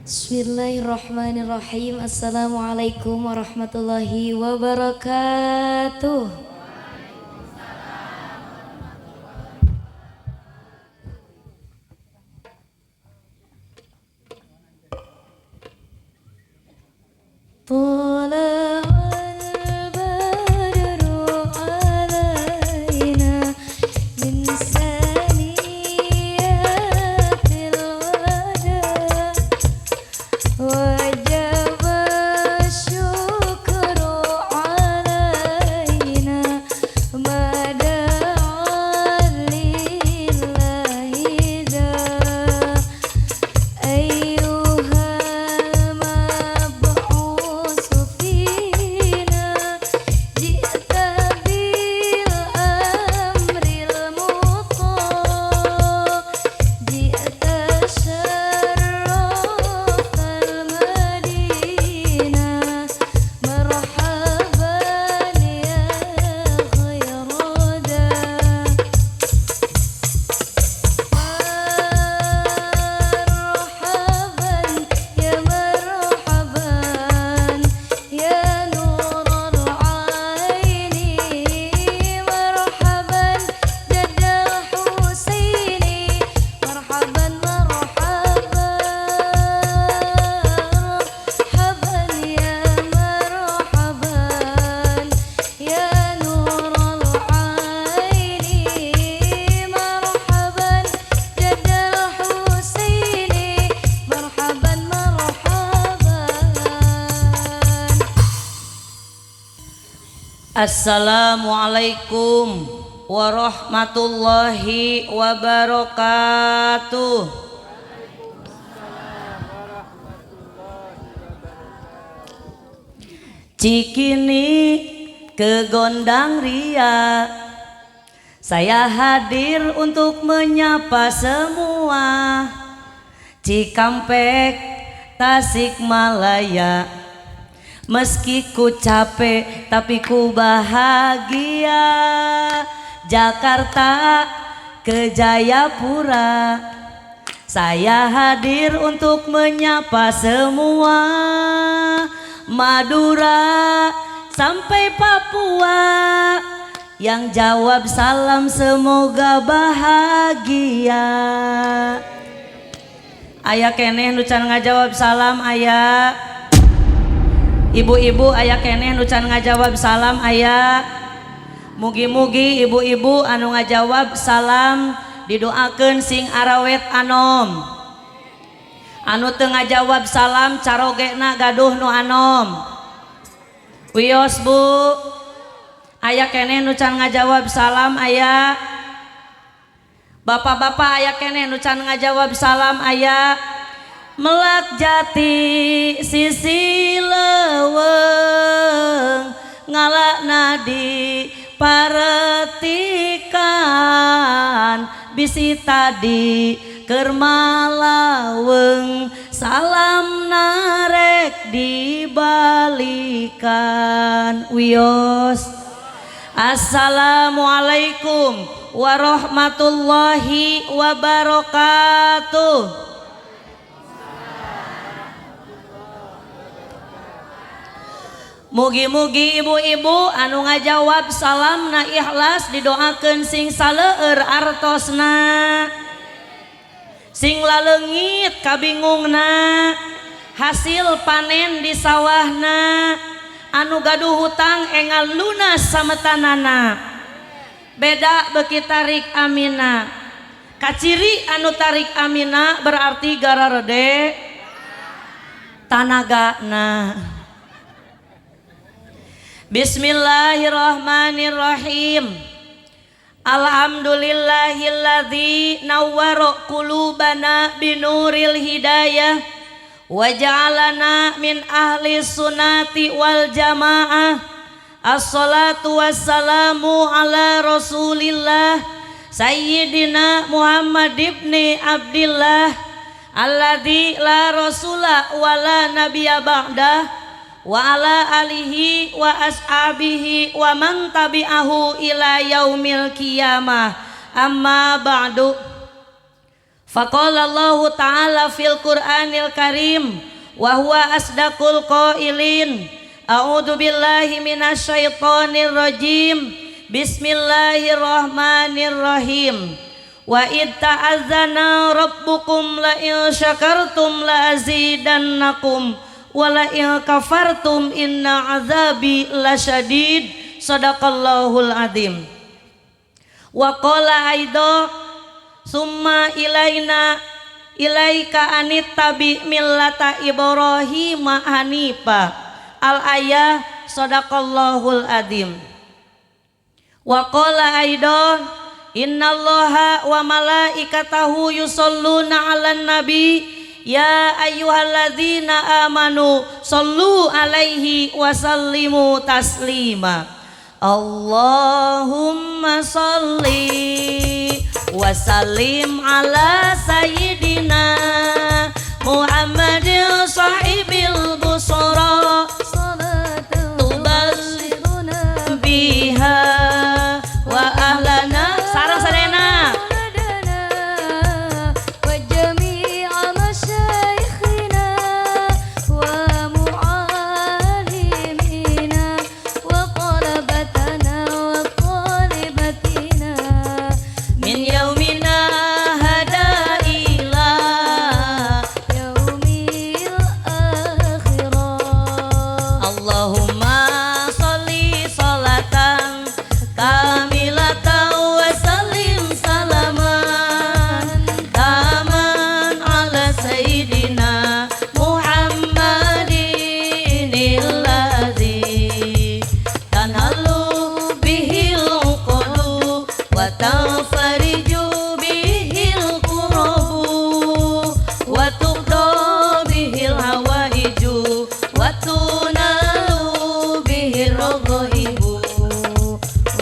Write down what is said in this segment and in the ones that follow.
Bismillahirrahmanirrahim. Assalamualaikum warahmatullahi wabarakatuh. Assalamualaikum warahmatullahi wabarakatuh. Cikini ke Gondang Ria, saya hadir untuk menyapa semua. Cikampek, Tasikmalaya, meski ku capek tapi ku bahagia. Jakarta ke Jayapura, saya hadir untuk menyapa semua. Madura sampai Papua, yang jawab salam semoga bahagia. Aya keneh nu can ngajawab salam aya. Ibu-ibu aya keneh nu can ngajawab salam aya. Mugi-mugi ibu-ibu anu ngajawab salam didoakeun sing arawet anom. Anu teu ngajawab salam carogena gaduh nu anom. Wios Bu, aya keneh nu can ngajawab salam aya. Bapak-bapak aya keneh nu can ngajawab salam aya. Melak jati sisi leuweung, ngalakna di paretikan, bisi tadi keur malaweng, salam narek dibalikan. Wios. Assalamualaikum warahmatullahi wabarakatuh. Mugi-mugi ibu-ibu anu ngajawab salamna ikhlas didoakeun sing saleueur artosna, sing laleungit kabingungna, hasil panen di sawahna, anu gaduh hutang engal lunas sametanana. Beda beki tarik amina, kaciri anu tarik amina berarti gararede tanagana. Bismillahirrahmanirrahim. Alhamdulillahilladzi nawwara qulubana binuril hidayah wa ja'alana min ahli sunnati wal jamaah. Assalatu wassalamu ala Rasulillah Sayyidina Muhammad ibni Abdillah alladzi la rasula wa la nabiyya ba'dah wa ala alihi wa ashabihi wa man tabi'ahu ila yaumil qiyamah. Amma ba'du, Faqala Allah Ta'ala fil Qur'anil Karim wa huwa asdaqul qailin. A'udzu billahi minasyaitonir rajim. Bismillahirrahmanirrahim. Wa id ta'azzana rabbukum la in syakartum la azidannakum wa la in kafartum inna azabi lasyadid. Sadaqallahul azim. Wa qala aidha summa ilaika anittabi millata Ibrahim hanifa. Al ayah. Sadaqallahul azim. Wa qala aidan innallaha wa malaikatahu yusholluna 'alan nabi ya ayyuhalladzina amanu shollu 'alaihi wa sallimu taslima. Allahumma sholli wa sallim ala sayyidina Muhammadin sahibil busra tuballighuna biha wa ahlana sarang sadena wa jami'a masyayikhina wa mu'allimina wa talabatana wa talibatina min yaumina hada ila yaumil akhirah. Allahumma sholli sholatan kamilatan wa sallim salaman taman ala sayyidina Muhammadin alladzi tanhalu bihil uqadu wa tanfariju bihil qurabu wa tuqda bihil hawaiju wa tunalu bihil raghaibu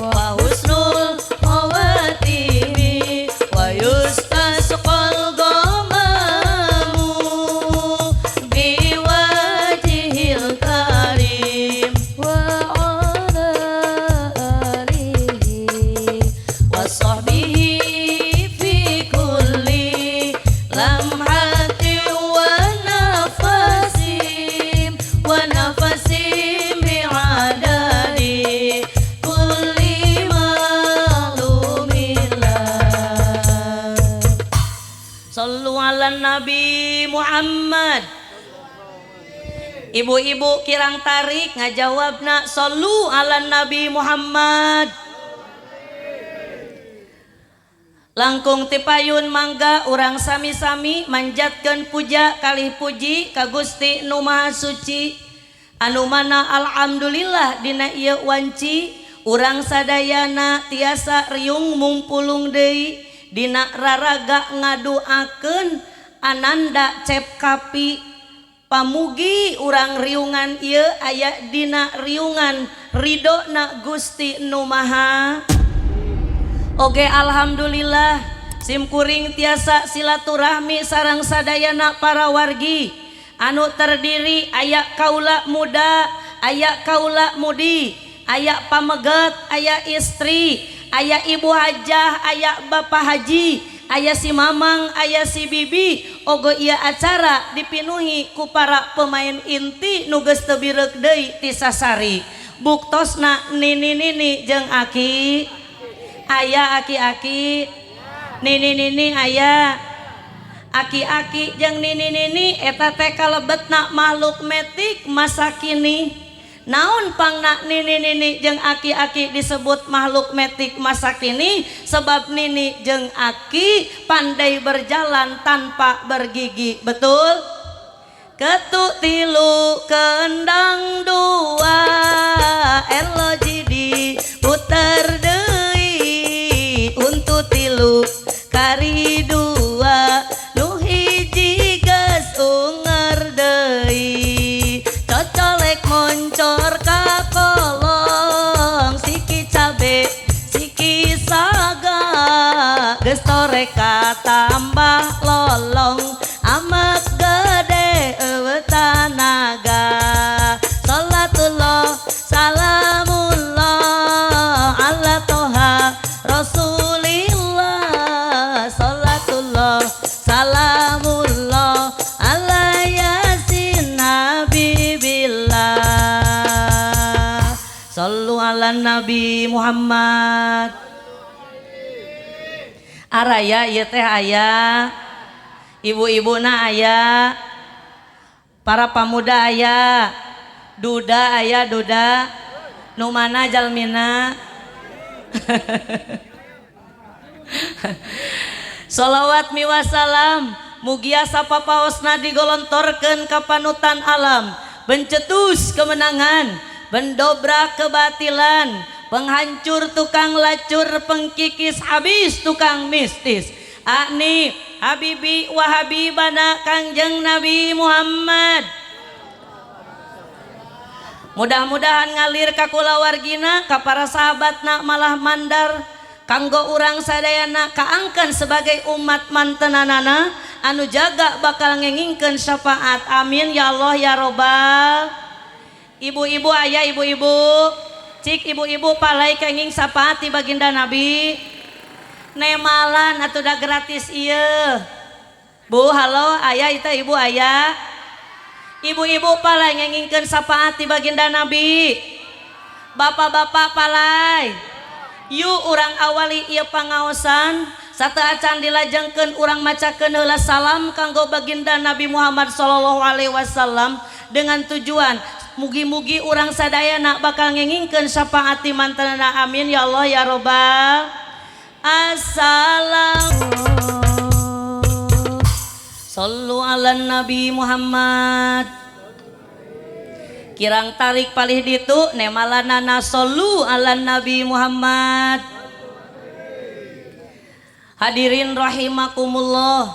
wa husnul khawatimi wa yustasqal ghamamu biwajhil karim Wa ala alihi wa sahbihi fi kulli lamhatin wa nafasim bi'adadi kulli ma'lumillah. Sallu ala Nabi Muhammad. Ibu-ibu kirang tarik ngajawabna sallu ala Nabi Muhammad. Langkung tipayun mangga urang sami-sami manjatkeun puja kalih puji ka Gusti Nu Maha Suci anu mana alhamdulillah dina ieu wanci urang sadayana tiasa riung mumpulung deui dina raraga ngaduakeun ananda cep kapi pamugi urang riungan ieu aya dina riungan ridona Gusti Nu Maha. Oge alhamdulillah simkuring tiasa silaturahmi sareng sadayana para wargi anu terdiri aya kaula muda, aya kaula mudi, aya pameget, aya istri, aya ibu hajah, aya bapak haji, aya si mamang, aya si bibi. Ogo ieu acara dipinuhi ku para pemain inti nu geus teu birek deui ti sasari. Buktosna nini-nini jeung aki. Aya aki-aki, nini-nini aya, aki-aki jeung nini-nini eta teh kalebetna makhluk metik masa kini. Naon pangna nini-nini jeung aki-aki disebut makhluk metik masa kini? Sebab nini jeung aki pandai berjalan tanpa bergigi. Betul? Ketuk tilu kendang dua elo jidi puter deui untuk tilu kari dua nu hiji geus unger deui cocolek moncor ka kolong siki cabe siki saga geus torek ka tambah lolong amak gede eueuh tanaga salatullah salamullah ala toha rasulillah salatullah Muhammad. Araya ieu teh aya, ibu-ibuna aya, para pemuda aya, duda aya duda, nu mana jalmina. Sholawat miwasalam mugia sapapaosna digolontorkeun ka panutan alam, bencetus kemenangan, bendobrak kebatilan, penghancur tukang lacur, pengkikis habis tukang mistis. Ani habibi wa habibana Kangjeng Nabi Muhammad. Mudah-mudahan ngalir ka kulawargina, ka para sahabatna malah mandar, kanggo urang sadayana kaangkeun sebagai umat mantenanana anu jaga bakal ngengingkeun syafaat. Amin ya Allah ya robbal. Ibu-ibu aya ibu-ibu, cik ibu-ibu palai kenging syafaat ti baginda Nabi. Nemalan atuh da gratis ieu. Bu, halo, aya itu ibu aya. Ibu-ibu palai ngengingkeun syafaat ti baginda Nabi. Bapak-bapak palai. Yuk urang awali ieu pangaosan, sateuacan dilajengkeun urang macakeun heula salam kanggo baginda Nabi Muhammad sallallahu alaihi wasallam dengan tujuan mugi-mugi urang sadayana bakal ngengingkeun syafaat ti mantenana. Amin ya Allah ya robbal. Assalamu sallu ala Nabi Muhammad. Kirang tarik palih ditu nemalanana sallu ala Nabi Muhammad. Hadirin rahimakumullah,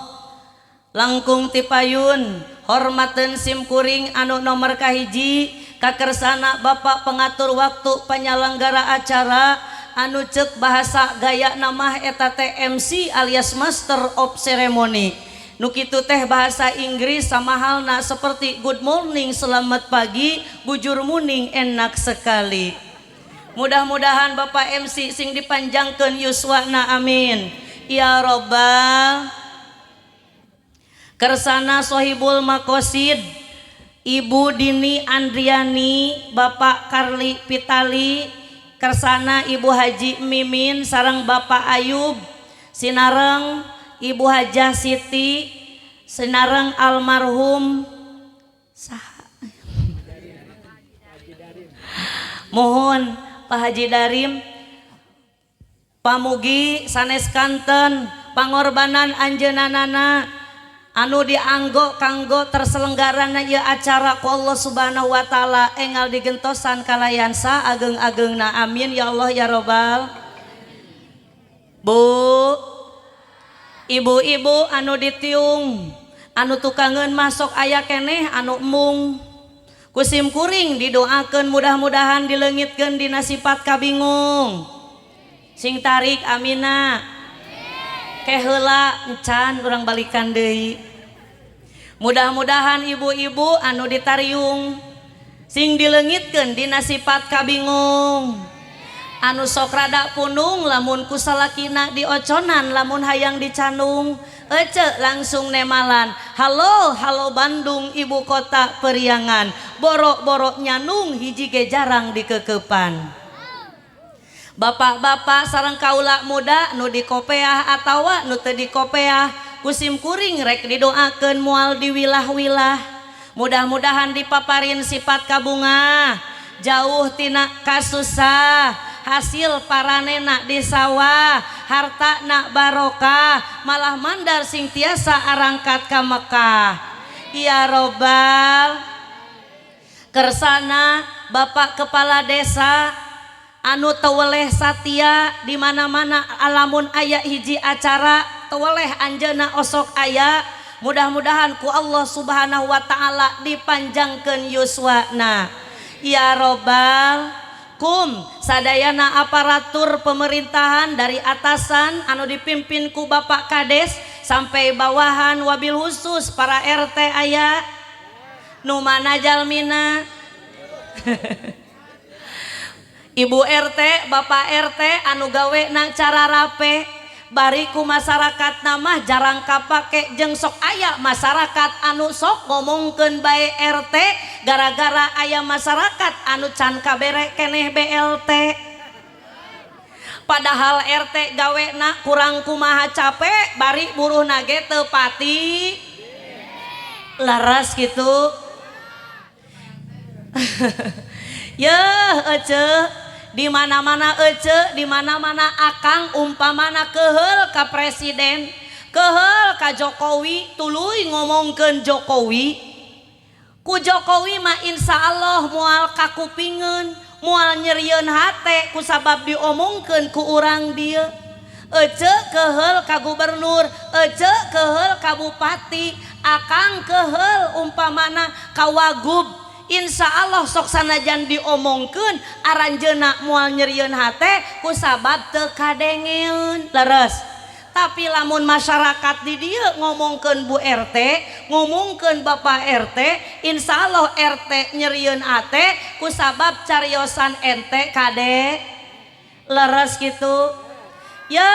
langkung tipayun hormateun simkuring anu nomor kahiji kakersana Bapak pengatur waktu penyelenggara acara anu ceuk bahasa gaya nama eta teh MC alias Master of Ceremony. Nu kitu teh bahasa Inggris samahalna seperti good morning, selamat pagi, bujur muning, enak sekali. Mudah-mudahan Bapak MC sing dipanjangkeun yuswana amin ya robbal. Kersana sohibul makosid Ibu Dini Andriani, Bapak Karli Pitali, kersana Ibu Haji Mimin sareng Bapak Ayub, sinareng Ibu Hajah Siti, sinareng almarhum mohon Pak Haji Darim, pamugi sanes kanten pangorbanan anjeunanana anu dianggo kanggo terselenggarana ieu acara ku Allah Subhanahu wa taala enggal digentosan kalayan saageng-ageungna. Amin ya Allah ya robbal. Bu, ibu-ibu anu ditiung, anu tukangeun masuk aya keneh anu mung kusim kuring didoakeun mudah-mudahan dileungitkeun dina sifat kabingung. Sing tarik amina. Ke heula encan urang balikan deui. Mudah-mudahan ibu-ibu anu ditariung sing dileungitkeun dina sifat kabingung. Anu sok rada punung lamun ku salakina dioconan, lamun hayang dicanung ece langsung nemalan. Halo halo Bandung ibu kota periangan, borok-borok nyanung hiji ge jarang dikekepan. Bapak-bapak sareng kaula muda nu dikopeah atawa nu teu dikopeah kusim kuring rek didoakeun moal diwilah-wilah. Mudah-mudahan dipaparin sifat kabunga, jauh tina kasusah, hasil paranena di sawah, harta nak barokah, malah mandar sing tiasa arangkat ka Mekah. Ya robbal. Kersana Bapak Kepala Desa anu teweleh satia di mana-mana alamun aya hiji acara teweleh anjeuna osok aya. Mudah-mudahan ku Allah Subhanahu wa taala dipanjangkeun yuswana. Ya robbal. Kum sadayana aparatur pemerintahan dari atasan anu dipimpin ku Bapak Kades sampai bawahan wabil khusus para RT aya nu mana jalmina. Ibu RT, Bapak RT anu gawe na cara rape bari ku masyarakat namah jarang kapake jeung sok aya masyarakat anu sok ngomongkeun bae RT gara-gara aya masyarakat anu can kabere keneh BLT. padahal RT gawena kurang kumaha capek bari buruh nage teu pati laras gitu. Ya ece di mana-mana ece di mana-mana akang umpamana keheul ka presiden keheul ka Jokowi tuluy ngomongkeun Jokowi ku Jokowi mah insya Allah mual kakupingeun mual nyerieun hate ku sabab diomongkeun ku urang dia. Ece keheul ka gubernur ece keheul ka bupati akang keheul umpamana ka wagub insya Allah sok sanajan diomongkeun aranjeuna mual nyerieun hate ku sabab teu kadengeun leres. Tapi lamun masyarakat di dia ngomongkeun Bu RT ngomongkeun Bapak RT insya Allah RT nyerieun hate ku sabab cariosan ente kade leres gitu. Ya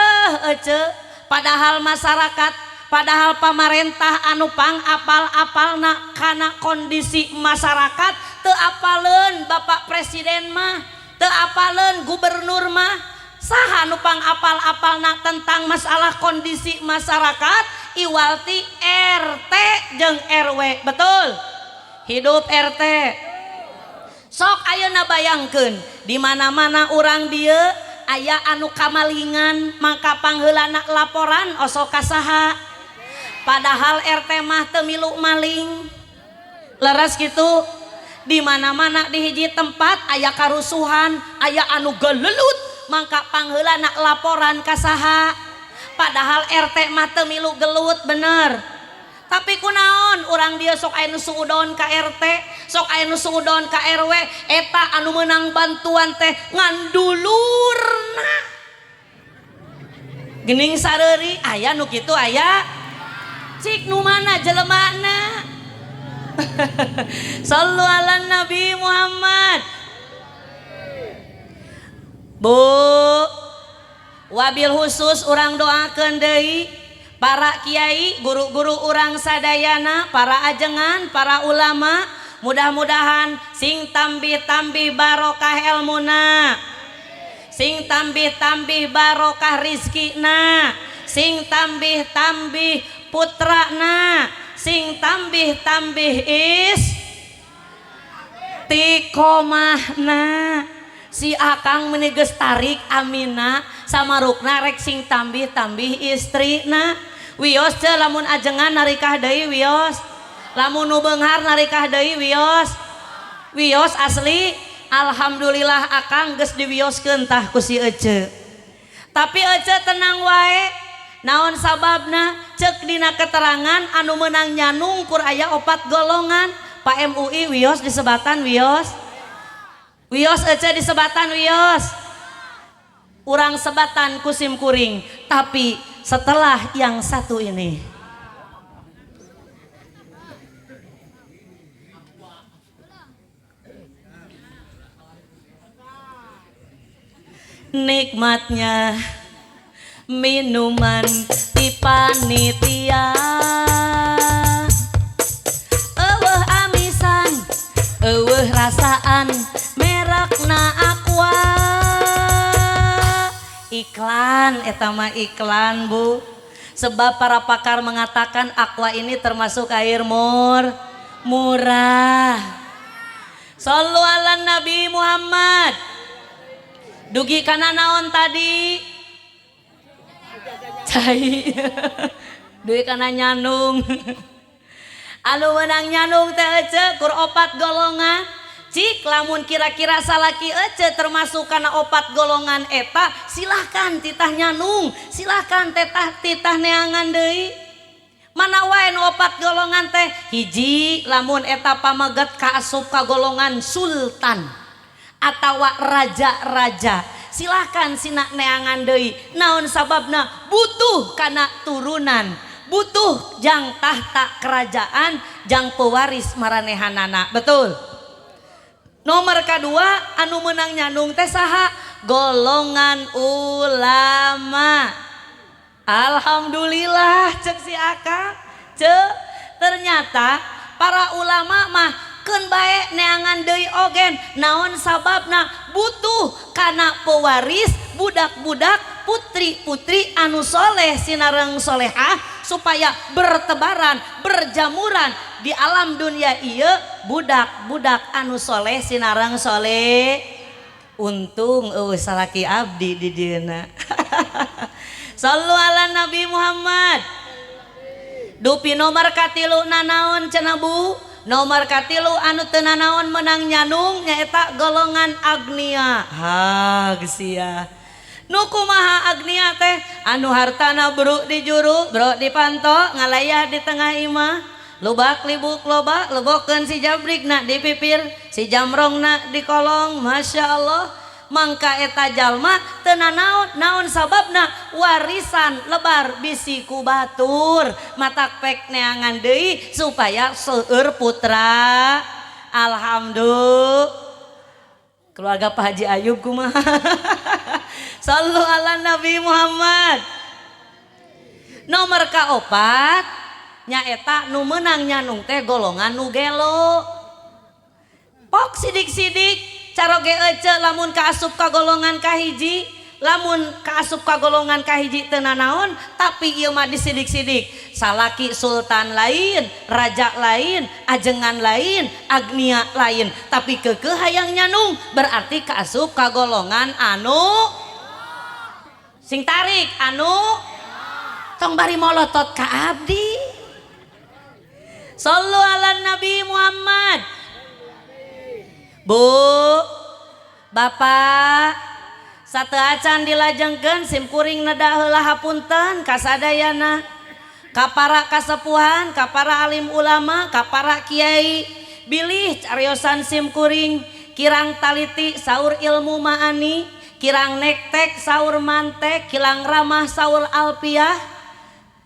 ece padahal masyarakat padahal pemerintah anu pang apal-apalna kana kondisi masyarakat teu apaleun Bapak Presiden mah teu apaleun gubernur mah saha anu pang apal-apalna tentang masalah kondisi masyarakat iwalti RT jeung RW betul hidup RT sok ayeuna bayangkeun di mana-mana urang dieu aya anu kamalingan maka pangheulana laporan osok ka saha padahal RT mah teu milu maling leres gitu. Di mana-mana di hiji tempat aya karusuhan aya anu gelelut maka pangheulana laporan ka saha padahal RT mah teu milu gelut bener. Tapi kunaon urang dia sok aya nu suudon ka RT sok aya nu suudon ka RW eta anu meunang bantuan teh ngandulurna geuning sareuri aya nu kitu aya cik nu mana jelemana. Sallu ala Nabi Muhammad. Bu wabil khusus urang doakeun deui para kiai guru-guru urang sadayana para ajengan para ulama mudah-mudahan sing tambih-tambih barokah ilmuna sing tambih-tambih barokah rizkina sing tambih-tambih putrana sing tambih-tambih tikomahna si akang meunigeus tarik amina samarukna rek sing tambih-tambih istrina wios teh lamun ajengan narikah deui wios lamun nu beunghar narikah deui wios asli alhamdulillah akang geus diwioskeun tah ku si ece tapi ece tenang wae naon sababna cek dina keterangan anu meunang nyanung kur aya 4 golongan Pak MUI wios disebatan wios ece disebatan wios urang sebatan kusim kuring tapi setelah yang satu ini nikmatnya minuman di panitia eueuh amisan eueuh rasaan merekna Aqua iklan eta mah iklan Bu sebab para pakar mengatakan Aqua ini termasuk air murah. Sallu ala Nabi Muhammad. Dugi kana naon tadi cai dugi kana nyanung anu menang nyanung teh ece kur 4 golongan cik lamun kira-kira salaki ece termasuk kana 4 golongan eta silahkan titah nyanung silahkan titah neangan deui mana wae nu 4 golongan teh hiji lamun eta pameget kaasup ka golongan sultan atawa raja-raja silahkan sinak neangan deui naon sababna butuh kana turunan butuh jang tahta kerajaan jang pewaris maranehanana betul. Nomor kedua anu menang nyanung teh saha golongan ulama alhamdulillah cek si akang cek ternyata para ulama mah keun bae neangan deui ogen naon sababna butuh kana pewaris budak-budak putri-putri anu soleh sinareng solehah supaya bertebaran berjamuran di alam dunia ieu budak-budak anu soleh sinareng soleh. Untung salaki abdi di dieuna. Sallu ala Nabi Muhammad. Dupi nomor katilu nanaon cenah Bu? Nomor katilu anu teu nanaon menang nyanung nyaeta golongan agnia. Ha geus nu kumaha agnia teh? Anu hartana bro di juru, bro di panto, ngalayah di tengah imah, lubak libuk loba, lebokeun si jabrigna di pipir, si jamrongna di kolong. Masya Allah. Mangka eta jalma teu naon sababna warisan lebar bisi ku batur matak pek neangan deui supaya seueur putra. Alhamdulillah. Keluarga Pak Haji Ayub kumaha? Sallu ala Nabi Muhammad. Nomor kaopat nyaeta nu meunang nyanung teh golongan nu gelo. Pok sidik-sidik caroge ece lamun kaasup ka golongan kahiji, lamun kaasup ka golongan kahiji teu nanaon, tapi ieu mah disidik-sidik. Salaki sultan lain, raja lain, ajengan lain, agnia lain, tapi keukeuh hayang nyanung berarti kaasup ka golongan anu sing tarik anu tong bari molotot ka abdi. Sallu ala Nabi Muhammad. Bu, Bapak, satu acan dilajengkeun sim kuring neda heula hapunten kasadayana, ka para kasepuhan, ka para alim ulama, ka para kiai, bilih cariosan sim kuring, kirang taliti saur ilmu ma'ani, kirang nektek saur mantek, kirang ramah saur alpiah,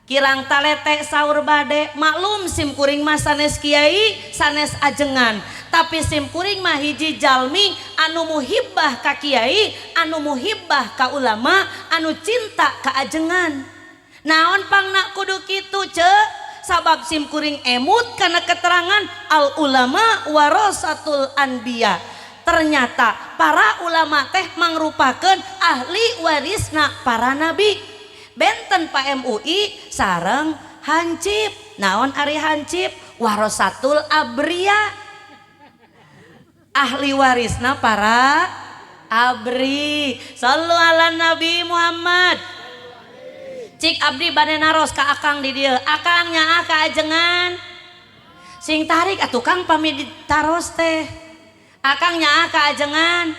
kirang talete saur bade. Maklum sim kuring mah sanes kiai sanes ajengan, tapi sim kuring mah hiji jalmi anu muhibbah ka kiai, anu muhibbah ka ulama, anu cinta ka ajengan. Naon pangna kudu kitu ceu? Sabab sim kuring emut kana keterangan al ulama warasatul anbiya. Ternyata para ulama teh mangrupakeun ahli warisna para nabi. Benten Pak MUI sareng hancip. Naon ari hancip? Warasatul abriya, ahli warisna para abri. Sallu ala Nabi Muhammad. Cik abdi bade naros ka akang di dieu, akang nyaah ka ajengan sing tarik atuh kang pami ditaros teh. Akang nyaah ka ajengan,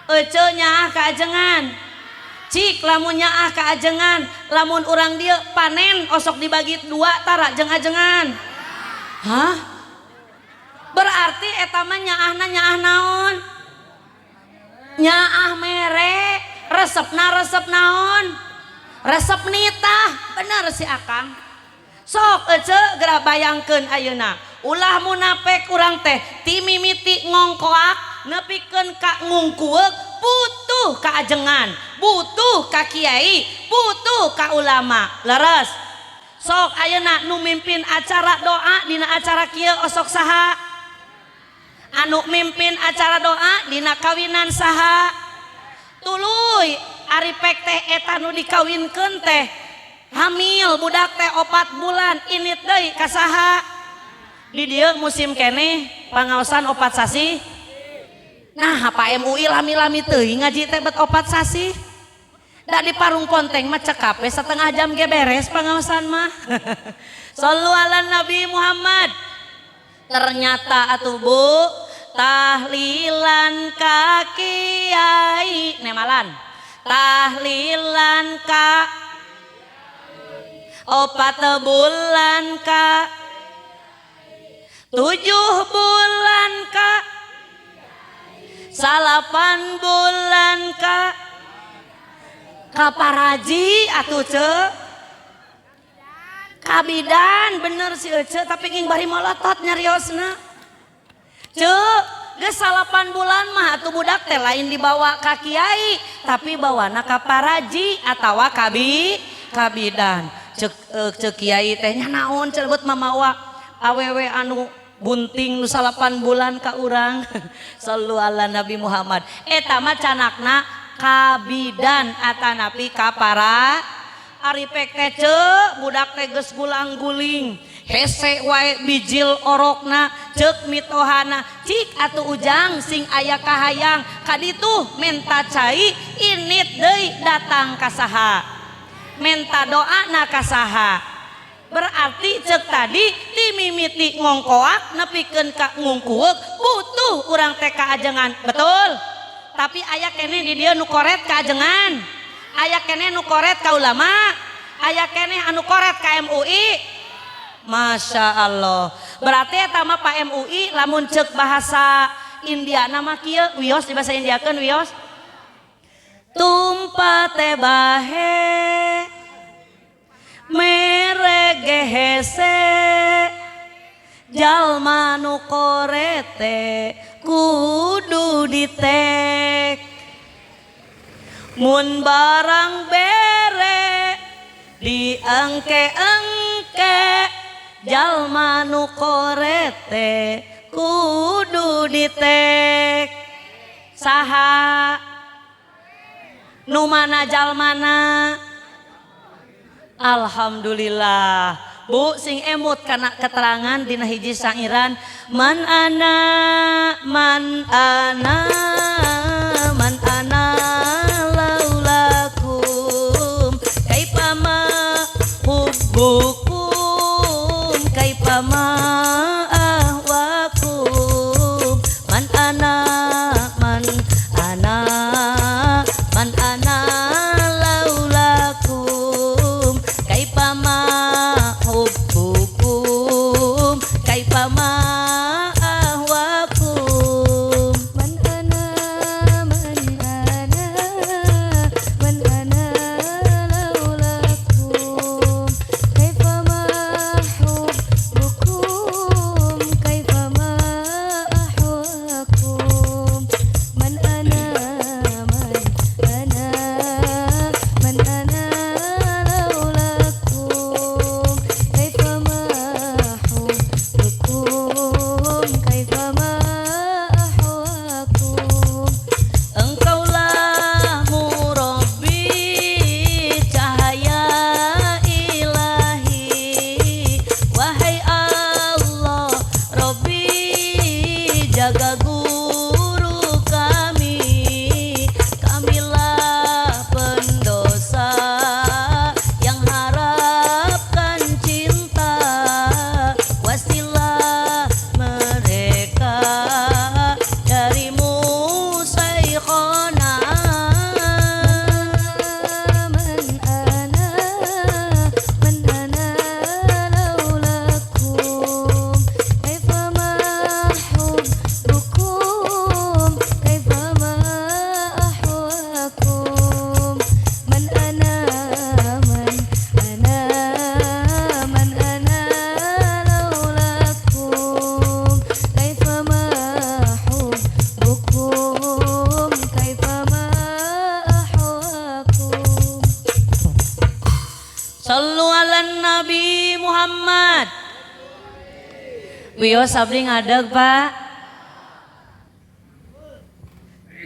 ece nyaah ka ajengan. Cik lamun nyaah ka ajengan, lamun urang dieu panen osok dibagi dua tara jeung ajengan. Hah? Berarti eta mah nyaahna nyaah naon? Nyaah mere, resepna resep naon? Resep nitah. Bener si akang. Sok ece geura bayangkeun ayeuna. Ulah munapek urang teh ti mimiti ngongkoak nepikeun ka ngungkueuk butuh ka ajengan, butuh ka kiai, butuh ka ulama. Leres. Sok ayeuna nu mimpin acara doa dina acara kieu osok saha? Anu mimpin acara doa dina kawinan saha? Tuluy ari pek teh eta nu dikawinkeun teh hamil budak teh 4 bulan init deui ka saha? Di dieu musim keneh pangaosan 4 sasi. Nah Pak MUI lami-lami teuing ngaji teh bet 4 sasi. Da di parung ponteng mah cekape setengah jam ge beres pangaosan mah. Sallu ala Nabi Muhammad. Ternyata atuh Bu, tahlilan ka kiai nemalan, tahlilan ka 4 bulan ka 7 bulan ka 8 bulan ka kaparaji atuh ceu kabidan. Bener si ece tapi ging bari molotot nyariosna ceu geus 8 bulan mah atuh budak teh lain dibawa ka kiai tapi bawana ka paraji atawa kabidan. Cek kiai teh nya naon celebet mamawa awewe anu bunting nu 8 bulan ka urang. Sallu ala Nabi Muhammad. Eta mah canakna kabidan atanapi ka para ari pek teh ceuk budak teh geus gulang-guling hese wae bijil orokna ceuk mitohana cik atuh ujang sing aya kahayang kaditu menta cai init deui datang ka saha menta doana ka saha berarti cek tadi ti mimiti ngongkoak nepikeun ka ngungkueuk butuh urang teh kaajengan betul tapi aya keneh di dieu nu koret kaajengan aya keneh nu koret ka ulama aya keneh anu koret ka MUI Masya Allah berarti eta mah Pak MUI lamun cek bahasa India nama kieu wios di bahasa Indiakeun wios tumpah teh bahe merege hese jalma nu korete kudu ditek mun barang bere diengke-engke jalma nu korete kudu ditek saha nu mana jalmana Alhamdulillah Bu sing emut karena keterangan dina hiji sairan man ana man ana man ana laulakum kaipama hubbukum kaipama ahwakum man ana man ana man ana laulakum kaipama hubbukum kaipama ahwakum man ana man ana man ana laulakum kaifama hubbukum kaifama ahwakum man ana man ana man ana laulakum kaifama hubbukum kaifama ahwakum Engkaulah murabbi cahaya ilahi wahai Allah Rabbi jaga guru kami kamilah pendosa yang harapkan cinta wasilah mereka darimu saikhona man ana laulakum kaifama hubbukum kaifama ahwakum man ana man ana man ana laulakum kaifama hubbukum kaifama ahwakum Sallu ala Nabi Muhammad. Wios abdi ngadeg Pak.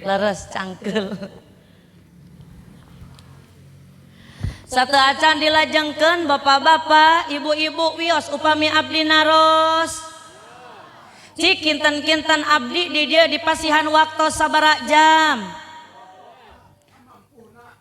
Leres cangkel. Satu acan dilajengkeun bapak-bapak, ibu-ibu wios upami abdi naros. Cik kinten-kinten abdi di dia dipasihan waktu sabaraha jam.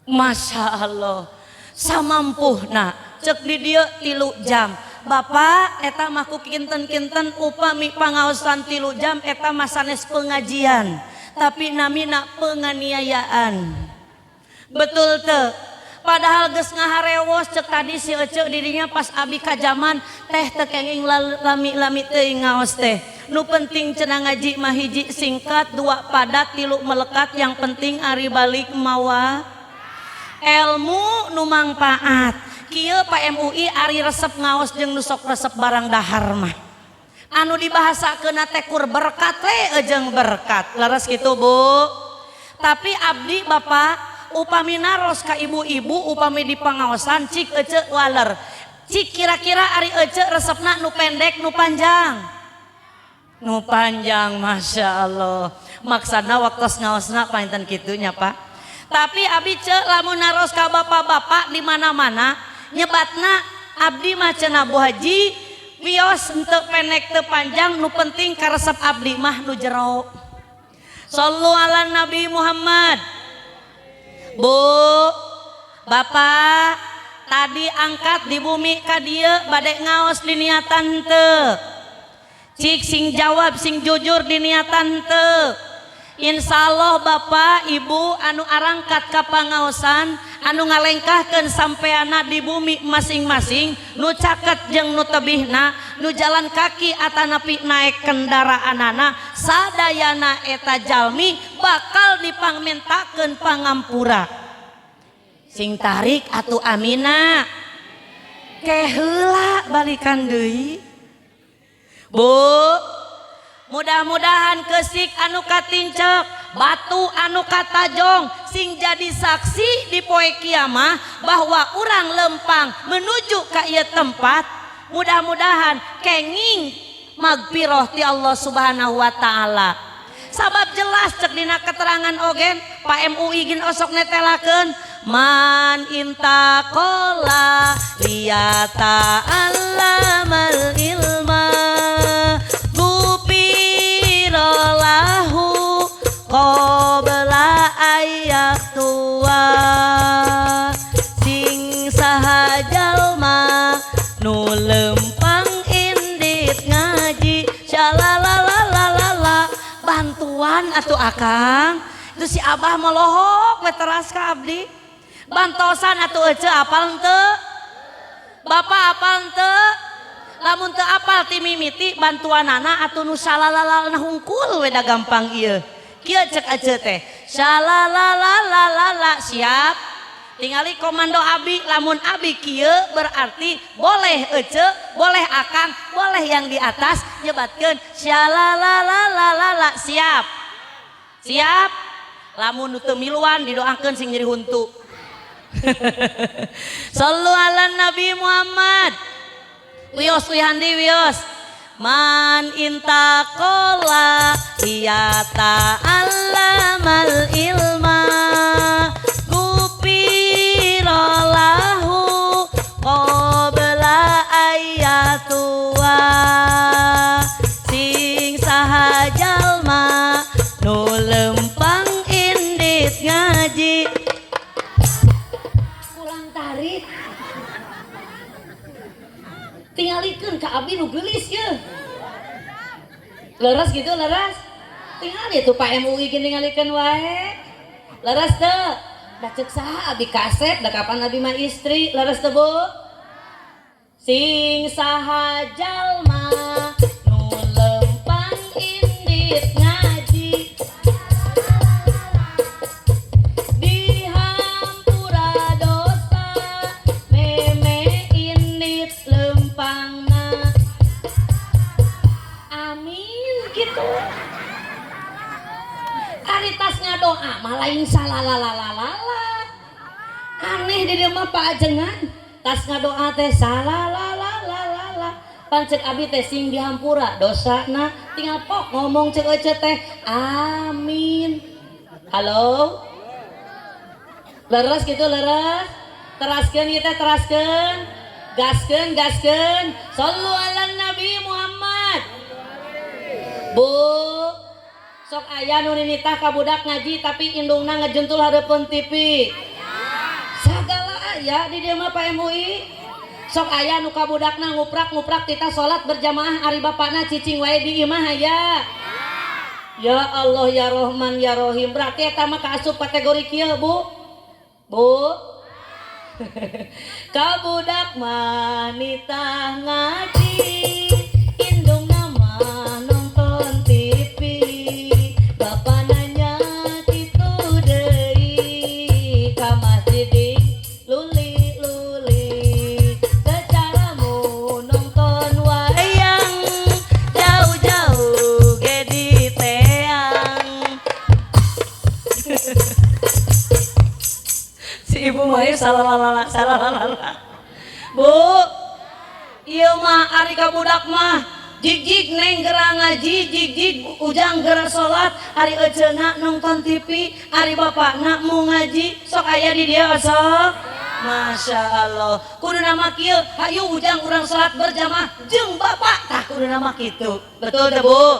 Masya Allah samampuhna cek di dia 3 jam Bapak eta mah ku kinten-kinten upami pangaosan 3 jam eta mah sanes pengajian tapi namina penganiayaan betul teu padahal geus ngaharewos cek tadi si Ece dirinya pas abi ka zaman teh teu kenging lami-lami teuing ngaos teh nu penting cenah ngaji mah hiji singkat 2 padat 3 melekat yang penting ari balik mawa ilmu nu mangpaat kieu Pak MUI ari resep ngaos jeung nu sok resep barang dahar mah anu dibahasakeun teh kur berkat we jeung berkat leres kitu Bu tapi abdi Bapak upami naros ka ibu-ibu upami di pangaosan cik Ece waler cik kira-kira ari Ece resepna nu pendek nu panjang Masya Allah maksana waktu ngaosna painten kitunya Pak Tapi abdi cek lamun naros ka bapak-bapak di mana-mana nyebatna abdi mah cenah Bu Haji wios henteu pendek teu panjang nu penting karesep abdi mah nu jero. Shallu ala Nabi Muhammad. Bu, Bapak tadi angkat di bumi ka dieu bade ngaos di niatan teu. Cik sing jawab sing jujur di niatan teu. Insyaallah Bapak Ibu anu arangkat ka pangaosan anu ngalengkahkeun sampeana di bumi masing-masing nu caket jeung nu tebihna nu jalan kaki atanapi naik kendaraanana sadayana eta jalmi bakal dipangmentakeun pangampura. Sing tarik atuh amina ke heula balikan deui. Bu, mudah-mudahan kesik anu katincek batu anu katajong sing jadi saksi di poe kiamah bahwa urang lempang menuju ka ieu tempat. Mudah-mudahan kenging magfirah ti Allah Subhanahu wa taala. Sabab jelas cek dina keterangan ogen Pak MUI gin osok netelakeun man intaqala liyata allamal ilma lahu qabla ayak tua sing saha jalma nu lempang indit ngaji syalalalalala bantuan atuh akang itu si abah melohok we teras ka abdi bantosan atuh ece apal henteu bapak apal henteu lamun teu apal ti mimiti bantuanana atuh nu salalalal hungkul we da gampang ieu kieu cek aje teh salalalalala siap tingali komando abi lamun abi kieu berarti boleh ece boleh akang boleh yang di atas nyebatkeun salalalalala siap siap lamun nu teu miluan didoakeun sing nyeri huntu sallu ala Nabi Muhammad. Wios wihandi wios man intaqala iyata allamal ilma gupira lahu qabla ayatua sing saha jalma nu lempang indit ngaji kurang tarik tingalikeun ka abdi nu geulis ye. Leres gitu leres. Tingali tuh Pak MUI gini ngalikeun wae. Leres teu? Da ceuk saha abdi kaset da kapan abdi mah istri. Leres teu Bu? Sing saha jalma nu lempang indit ngaji dihampura dosa meme indit lempangna amin gitu ari tas ngadoa mah lain salalalalala aneh di dieu mah Pak Ajengan tas ngadoa teh salalalalala pancet abi teh sing dihampura dosana tinggal pok ngomong cek ece teh amin. Halo leres gitu leres teraskeun ieu teh teraskeun gaskeun sallu ala Nabi Muhammad. Bu sok aya nu ninitah ka budak ngaji tapi indungna ngejuntul hareupeun TV sagala aya di dieu mah Pak MUI sok aya nu ka budakna nguprak kita salat berjamaah ari bapana cicing wae di imah aya ya Allah ya Rahman ya Rahim berarti eta mah kaasup kategori kieu Bu ka budak mah nitah ngaji indung nama nonton TV bapak nanya kitu deui ka masjid luli secaramu nonton wayang jauh-jauh ge di teang si ibu mah salalala Bu ieu mah ari ka budak mah jig neng gerang ngaji jig ujang gerang salat ari eceuna nonton TV ari bapakna mau ngaji sok aya di dia sok. Masya Allah kudu nama kieu hayu ujang urang salat berjamaah jeung bapak tah kudu nama kitu betul teh Bu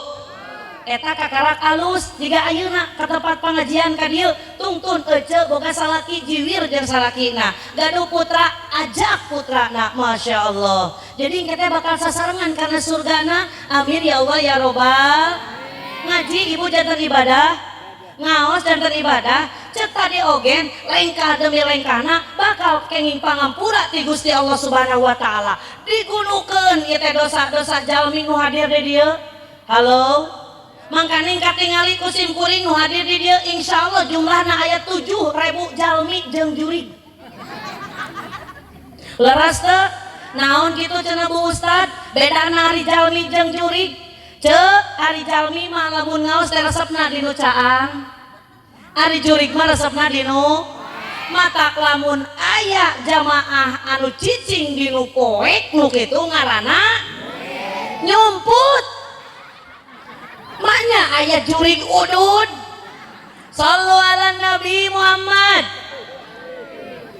eta kakarak alus jika ayeuna ke tempat pengajian ka dieu tungtun ece boga salaki jiwir jeung salakina gaduh putra ajak putrana Masya Allah jadi kita bakal sasarengan karena surgana amin ya Allah ya robbal ngaji ibu jantan ibadah ngaos jantan ibadah cek tadi ogen lengkah demi lengkahna bakal kenging pangampura ti Gusti Allah Subhanahu wa taala digunukeun ieu teh dosa-dosa jalmi nu hadir di dieu halo mangkaning katingali ku sim kuring nu hadir di dieu insyaallah jumlahna aya 7.000 jalmi jeung jurig leras teh naon kitu cenah Bu Ustad bedana ari jalmi jeung jurig cek ari jalmi mah lamun ngaos teh resepna dinu caang ari jurig mah resepna dinu matak lamun aya jamaah anu cicing dinu poek nu kitu ngaranna nyumput maknya aya jurig udud sallu ala Nabi Muhammad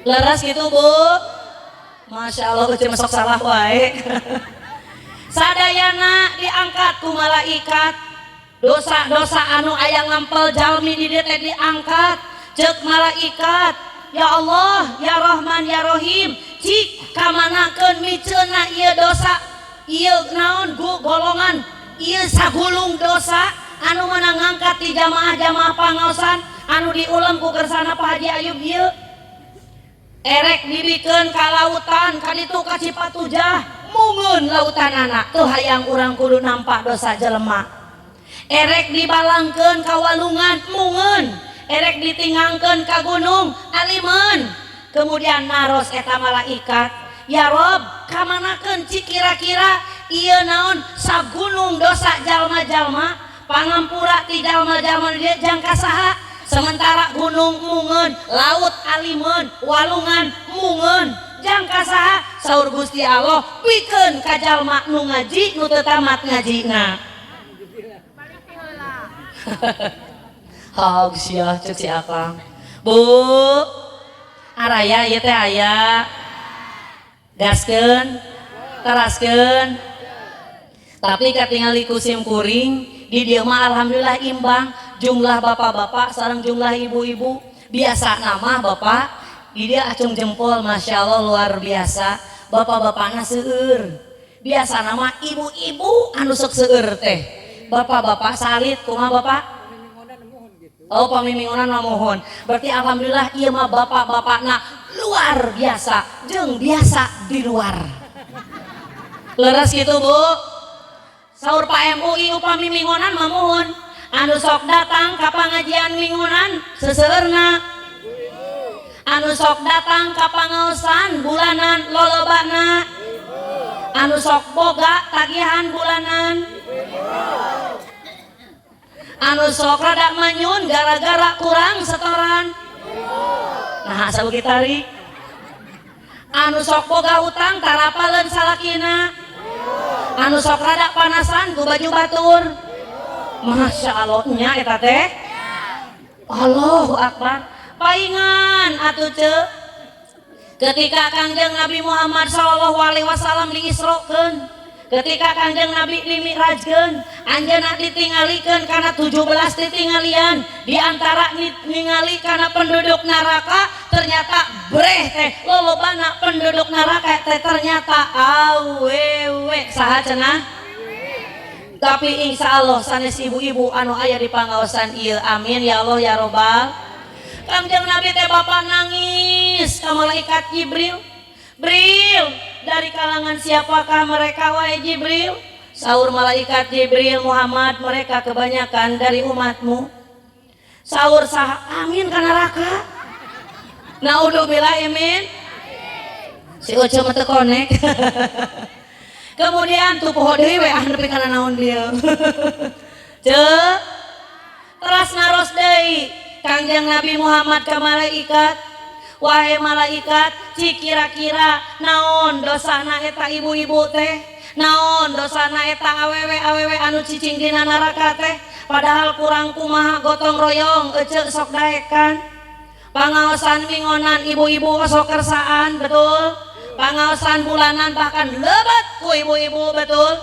leras gitu Bu Masya Allah ucap masuk salah wae sadayana diangkat ku malaikat dosa-dosa anu aya ngampel jalmi di dieu teh diangkat ceuk malaikat ya Allah ya Rahman ya Rahim cik kamanakeun miceuna ieu dosa ieu naon golongan ieu sagulung dosa anu meunang ngangkat di jamaah-jamaah pangaosan anu diuleum ku kersana Pak Haji Ayub ieu erek dibikeun ka lautan ka ditu ka Cipatujah mungeun lautanana teu hayang urang kudu nampak dosa jelema erek dibalangkeun ka walungan mungeun erek ditingangkeun ka gunung alimeun kemudian naros eta malaikat ya Rob kamanakeun cik kira-kira ieu naon sagunung dosa jalma-jalma pangampura ti jalma-jalma dieu jang kasaha sementara gunung mungeun laut alimeun walungan mungeun jang kasaha saur Gusti Allah pikeun ka jalma nu ngaji nu teu tamat ngajina hog sia cek si akang Bu araya ieu teh aya gaskeun teraskeun tapi katingali ku sim kuring di dieu mah alhamdulillah imbang jumlah bapak-bapak sareng jumlah ibu-ibu biasa nama bapak di dieu acung jempol Masya Allah luar biasa bapak-bapakna seueur biasa nama ibu-ibu anu sok seueur teh bapak-bapak salit kumaha bapak oh pamimingonan mah mohon berarti alhamdulillah ieu mah bapak-bapakna luar biasa jeung biasa di luar leres gitu Bu saur Pak MUI upami mingonan mah mohon anu sok datang ka pangajian mingonan seseueurna anu sok datang ka pangaosan bulanan lolobana anu sok boga tagihan bulanan anu sok rada manyun gara-gara kurang setoran nah sabu kitari anu sok boga utang tarapaleun salakina anu sok rada panasan ku baju batur Masya Allah nya eta teh Allahu Akbar paingan atuh ceuk ketika Kangjeng Nabi Muhammad sallallahu alaihi wasallam diisrokeun ketika Kangjeng Nabi dimi'rajkeun anjeunna ditingalikeun kana 17 titingalian diantara ningali kana penduduk neraka ternyata breh teh lolobana penduduk neraka teh ternyata awewe saha cenah tapi insya Allah sanes ibu-ibu anu aya di pangaosan ieu amin ya Allah ya robbal Kangjeng Nabi teh bapak nangis ka malaikat Jibril Bril dari kalangan siapakah mereka wahai Jibril saur malaikat Jibril Muhammad mereka kebanyakan dari umatmu saur sah amin ka neraka naudzubillah amin si Ucu mah teu konek kemudian tuh poho deui we nepi kana naon dia ceuk teras naros deui Kangjeng Nabi Muhammad ka malaikat wahai malaikat cik kira-kira naon dosana eta ibu-ibu teh naon dosana eta awewe anu cicing dina neraka teh padahal kurang kumaha gotong royong ece sok daekan pangaosan mingonan ibu-ibu sok kersaan betul pangaosan bulanan bahkan lebat ku ibu-ibu betul.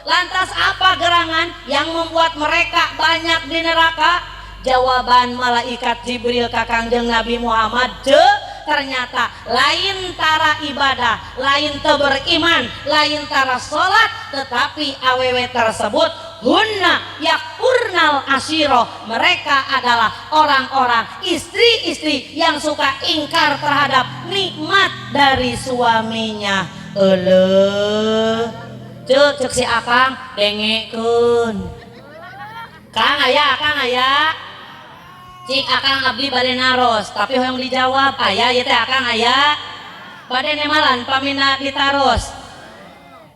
Lantas apa gerangan yang membuat mereka banyak di neraka? Jawaban malaikat Jibril ka Kangjeng Nabi Muhammad ternyata lain tara ibadah, lain teu beriman, lain tara salat, tetapi awewe tersebut hunna yakurnal asyiro, mereka adalah orang-orang istri-istri yang suka ingkar terhadap nikmat dari suaminya. Cek si akang dengekeun kang aya cik akang abdi bade naros tapi hoyong dijawab aya ieu teh akang aya bade nemalan pamina ditaros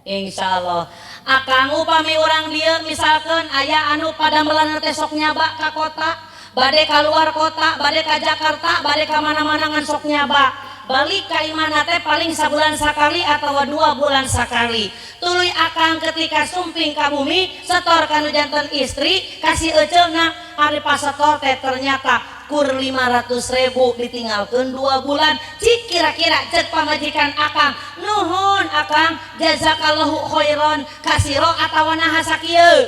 insyaallah. Akang upami urang dieu misalkan aya anu pada meulana teh sok nyaba ka kota bade keluar kota bade ka Jakarta bade ka mana-mana ngan sok nyaba balik ka imana teh paling sabulan sakali atau 2 bulan sakali. Tuluy akang ketika sumping ka bumi setor kanu janten istri kasih eceuna ari pas setor teh ternyata kur 500.000 ditinggalkeun 2 bulan. Cik kira-kira cek pamajikan akang nuhun akang jazakallahu khairon kasiro atawa naha sakieu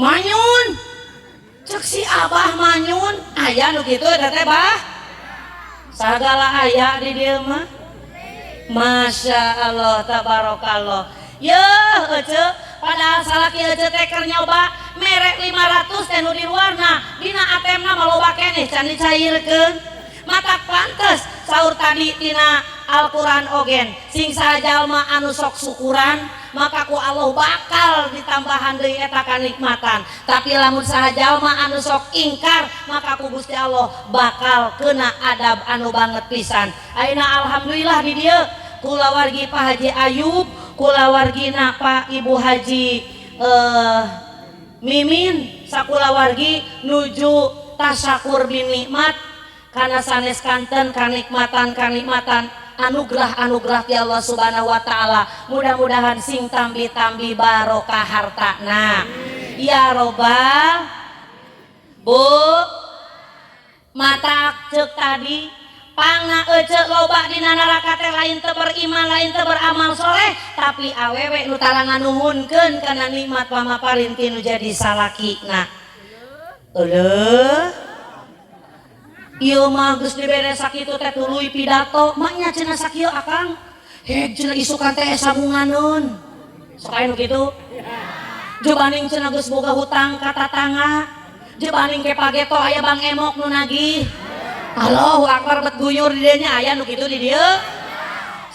manyun cek si abah manyun aya nu kitu eta teh bah sagala aya di dieu mah Masya Allah tabarakallah yeuh ece padahal salaki ece teh keur nyoba merek 500 teh nu di luarna dina ATM-na maloba keneh can dicairkeun matak pantes saur tadi tina Al-Quran ogen sing sajalma anu sok syukuran maka ku Allah bakal ditambahan deui eta kanikmatan tapi lamun sajalma anu sok ingkar maka ku Gusti Allah bakal kena adab anu banget pisan. Ayeuna alhamdulillah di dieu kulawargi Pak Haji Ayub kulawargina Pak Ibu Haji Mimin sakulawargi nuju tasyakur bin nikmat karena sanes kanten kanikmatan anugerah ti Allah Subhanahu wa taala. Mudah-mudahan sing tambi-tambi barokah hartana. Ya robbal Bu mata cek tadi panga ece loba dina neraka teh lain teu beriman lain teu beramal soleh tapi awewe nu tarangan nuhunkeun kana nikmat pamaparin ti nu jadi salakina. Ieu mah geus dibere sakitu teh tuluy pidato maknya cenah sakieu akang heg cenah isukan teh sabunganeun sok aya nu kitu jebaning cenah geus boga hutang ka tatangga jebaning ke pageto aya Bang Emok nu nagih Allahu Akbar bet guyur di dieu nya aya nu kitu di dieu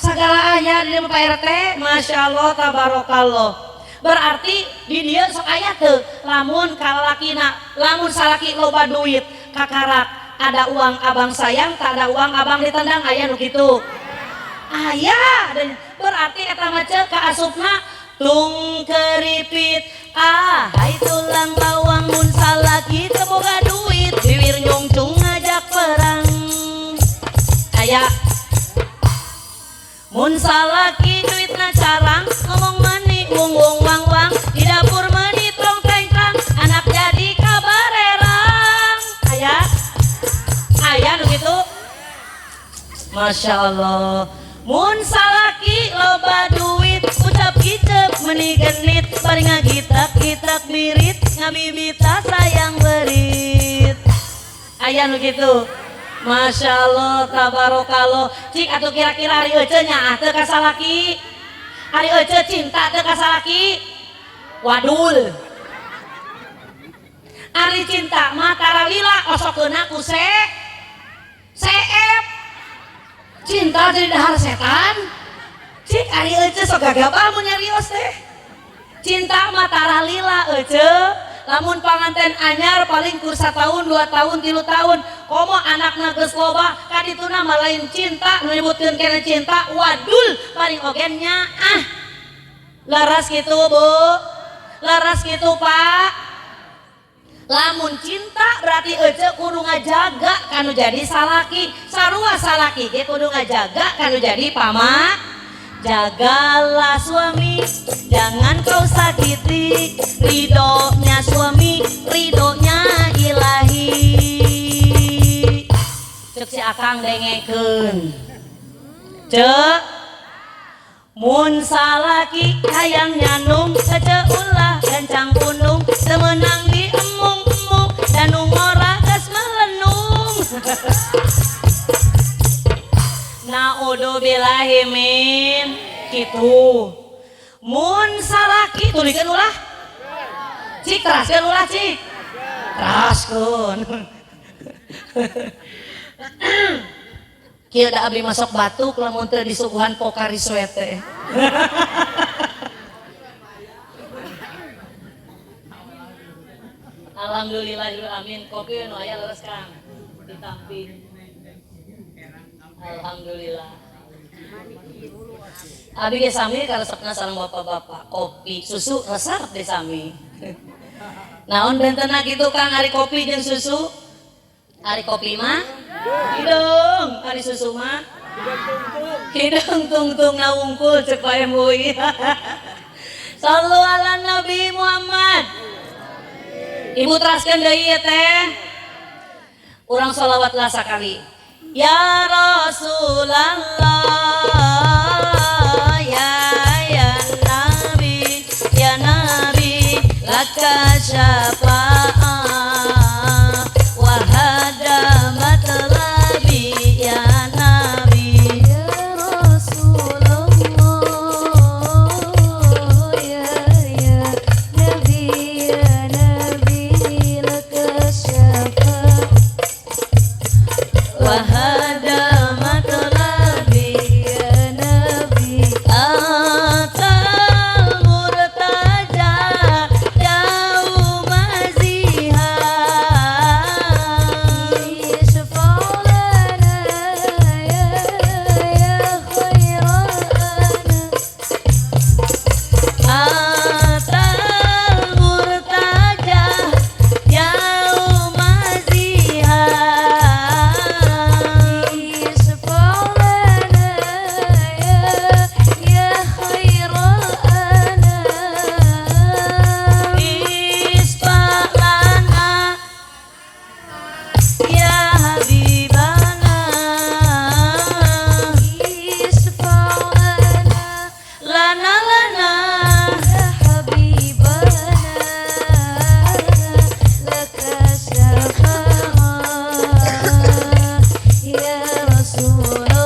sagala aya di dieu Pak RT masyaallah tabarakallah. Berarti di dieu sok aya teu lamun kalalakina lamun salaki loba duit kakarak ada uang abang sayang tak ada uang abang ditendang aya nu kitu aya berarti eta mah ceuk ka asupna tung keripit hai tulang bawang mun salaki teu boga duit bibir nyungcung ngajak perang aya mun salaki duitna carang ngomong mani wung wung wang wang di dapur meni trong teng tang anak jadi kabarerang aya aya nu kitu Masya Allah. Mun salaki loba duit ucap kicep meni genit bari ngagitak-gitak mirit ngabibita sayang berit aya nu kitu Masya Allah tabarakallah. Cik atuh kira-kira ari ece nya teu ka salaki ari ece cinta teu ka salaki wadul ari cinta mah tarawila osokeuna ku seep cinta jadi dahar setan cik ari ece sok gagabah mun nyarios teh cinta mah taralila ece lamun panganten anyar paling kur 1 tahun 2 tahun 3 tahun komo anakna geus loba kadituna mah lain cinta nu nyebutkeun keneh cinta wadul paling ogennya laras kitu Bu laras kitu Pak. Lamun cinta berarti ece kudu ngajaga kanu jadi salaki sarua salaki ge kudu ngajaga kanu jadi Jagalah suami, jangan kau sakiti. Ridhonya suami, ridhonya ilahi. Cek si akang dengekeun. Cek mun salaki hayang nyanung saja ulah gancang undung temenang di emung-emung danung ora gas melenung. Naudzubillahi min kitu. Mun salaki tulikeun ulah. Cik teraskeun ulah cik. Teraskeun. Kieu da abdi masuk batuk lamun teu disuguhan pokari suete. Alhamdulillahirabbil alamin. Kopi nu aya leres Kang ditamping. Alhamdulillah. Abi ge sami karesepna sareng bapak-bapak kopi, susu resep deh sami. Naon bentenna kitu Kang ari kopi jeung susu? Ari kopi mah hidung, ari susu mah hidung tungtung na wungkul cek bae mui. Sallu ala Nabi Muhammad. Ibu teraskeun deui ieu teh. Urang sholawatlah sakali. Ya Rasulullah, ya Nabi, ya Nabi, laka syafa'ah wa hada matlabi ya Nabi. Ya Rasulullah, ya Nabi, laka syafaat. Wahada matlabi Ya Nabi, atal murtaja jauh maziha. ishfa' lana ya khairana. Atal murtaja jauh maziha. Ishfa' lana ya khairana. Isfa'lana ya habibana. Ishfa' lana Lana ya habibana. Laka syafa'ah ya Rasulullah,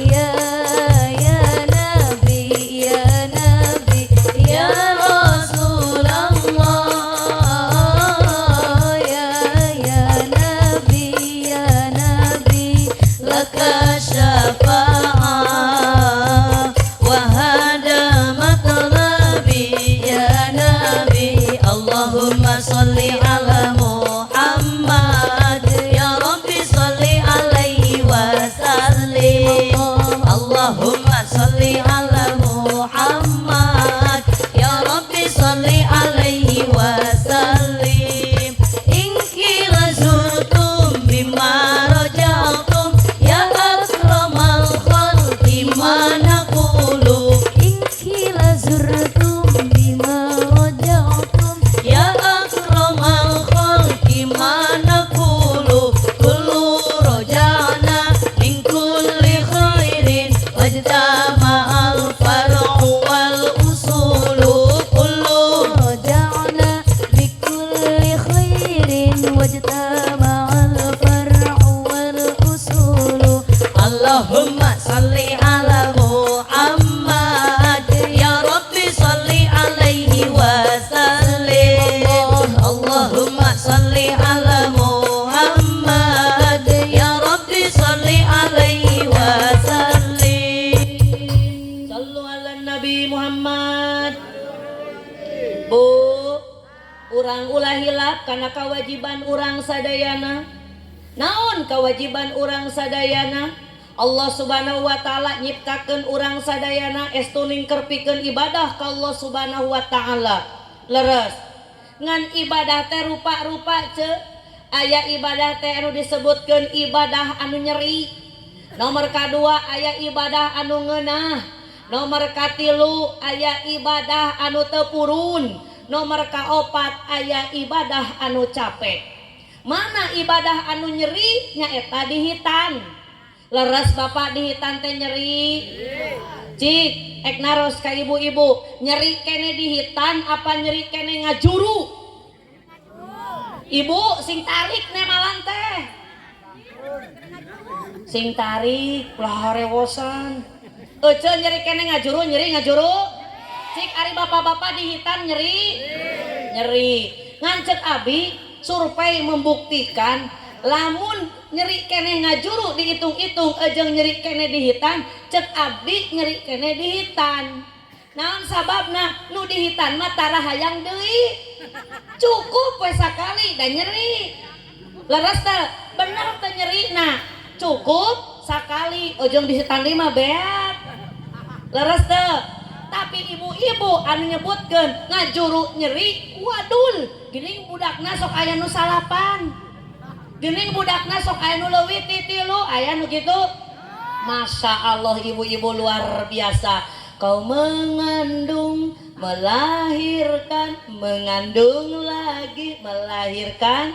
ya Nabi, ya Nabi, ya Rasulullah, ya Nabi, ya Nabi, laka syafa'ah wa hada matlabi ya Nabi. Allahumma sholli ala Muhammad ya Rabbi sholli alaihi wa sallim. Allahumma sholli ala Muhammad ya Rabbi sholli alaihi wa sallim. In kila zurtum bima raja'tum ya akramal khalqi ma naqulu. in kila zurtum bima raja'tum. Ya akramal khalqi ma naqulu. Kullu raja'na min kulli khairin wajtama'al far'u wal usulu. Kullu Raja'na bikulli khairin wajtama'al far'u wal usulu. Allahumma salli ala Muhammad ya Rabbi salli alaihi wa sallim. Allahumma salli ala Muhammad ya Rabbi salli alaihi wa sallim. Sallu ala Nabi Muhammad. Bu, urang ulah hilap karena kewajiban urang sadayana. Naon kewajiban urang sadayana? Allah subhanahu wa ta'ala nyiptakeun urang sadayana estu ningkerpikeun ibadah ka Allah subhanahu wa ta'ala. Leres ngan ibadah teh rupa-rupa ce. Aya ibadah teh anu disebutkeun ibadah anu nyeri, Nomor kedua aya ibadah anu ngeunah. Nomor katilu aya ibadah anu teu purun. Nomor kaopat aya ibadah anu capek. Mana ibadah anu nyeri nyaeta dihitan. Leres bapak dihitan teh nyeri. Cik ek naros ka ibu-ibu, nyeri kene dihitan apa nyeri kene ngajuru? Ibu sing tarik ne malan teh. Sing tarik lah rewosan. Ece nyeri kene ngajuru, nyeri ngajuru. Cik ari bapak-bapak dihitan nyeri. Nyeri. Ngancek abi survei membuktikan lamun nyeri kene ngajuru dihitung-hitung ejeng nyeri kene dihitan, cek abdi nyeri kene dihitan. Naon sababna nu dihitan mah tara hayang deui. Cukup we sakali da nyeri. Leres teh bener teh nyeri na. Cukup sakali ejeng dihitan mah beat. Leres teh. Tapi ibu-ibu anu nyebutkeun ngajuru nyeri wadul. Geuning budakna sok aya nu salapan. Geuning budakna sok aya nu leuwih ti 3 aya nu kitu. Masya Allah ibu-ibu luar biasa. Kau mengandung, melahirkan, mengandung lagi, melahirkan,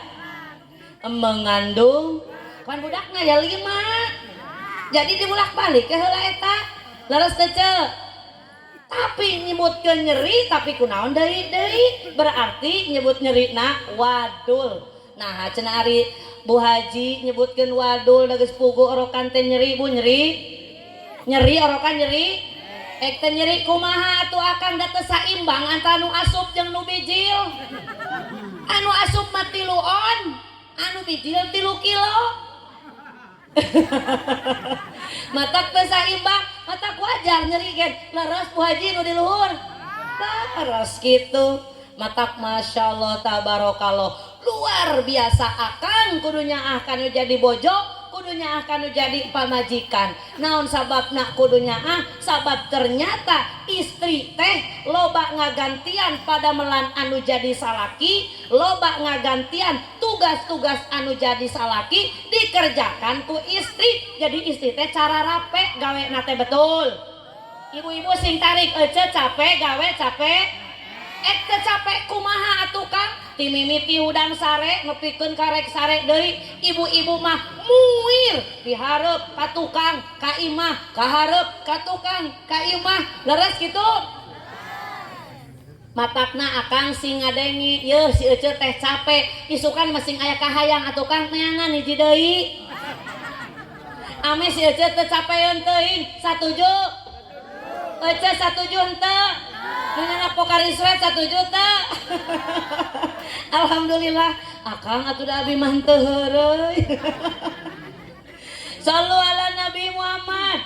mengandung. Kan budakna ya 5. Jadi dibulak-balik ke heula eta. Leres teh ce. Tapi nyebutkeun nyeri tapi kunaon deui? Berarti nyebut nyerina wadul. Nah cenah ari Bu Haji nyebutkeun wadul da geus puguh orokan teh nyeri Bu nyeri. Nyeri orokan nyeri. Ek teh nyeri kumaha atuh akan da teu saimbang antara nu asup jeung nu bijil. Anu asup mah 3 on, anu bijil 3 kilo. Matak teu saimbang, matak wajar nyeri gen. Leres Bu Haji nu di luhur. Leres kitu. Matak Masya Allah tabarakallah. Luar biasa akang kudunya akan jadi bojo, kudunya akan jadi pamajikan. Naon sababna kudunya sabab ternyata istri teh loba ngagantian pada melan anu jadi salaki, loba ngagantian tugas-tugas anu jadi salaki dikerjakan ku istri. Jadi istri teh cara rape gawe nate betul. Ibu-ibu sing tarik ece capek gawe capek. Ek teh capek kumaha atuh Kang? Ti mimiti udang sare ngepikeun karek sare deui. Ibu-ibu mah muir dihareup ka tukang ka imah, kahareup ka tukang ka imah. Leres kitu. Matakna akang sing ngadengi, yeuh si ece teh capek, isukan masing aya kahayang atuh Kang neangan hiji deui. Ame si ece teh capeun teuing, satuju. Ece satuju henteu. Nanya pokari swet 1 juta. Alhamdulillah akang atuh da abi mah teu heureuy. Sallu ala Nabi Muhammad.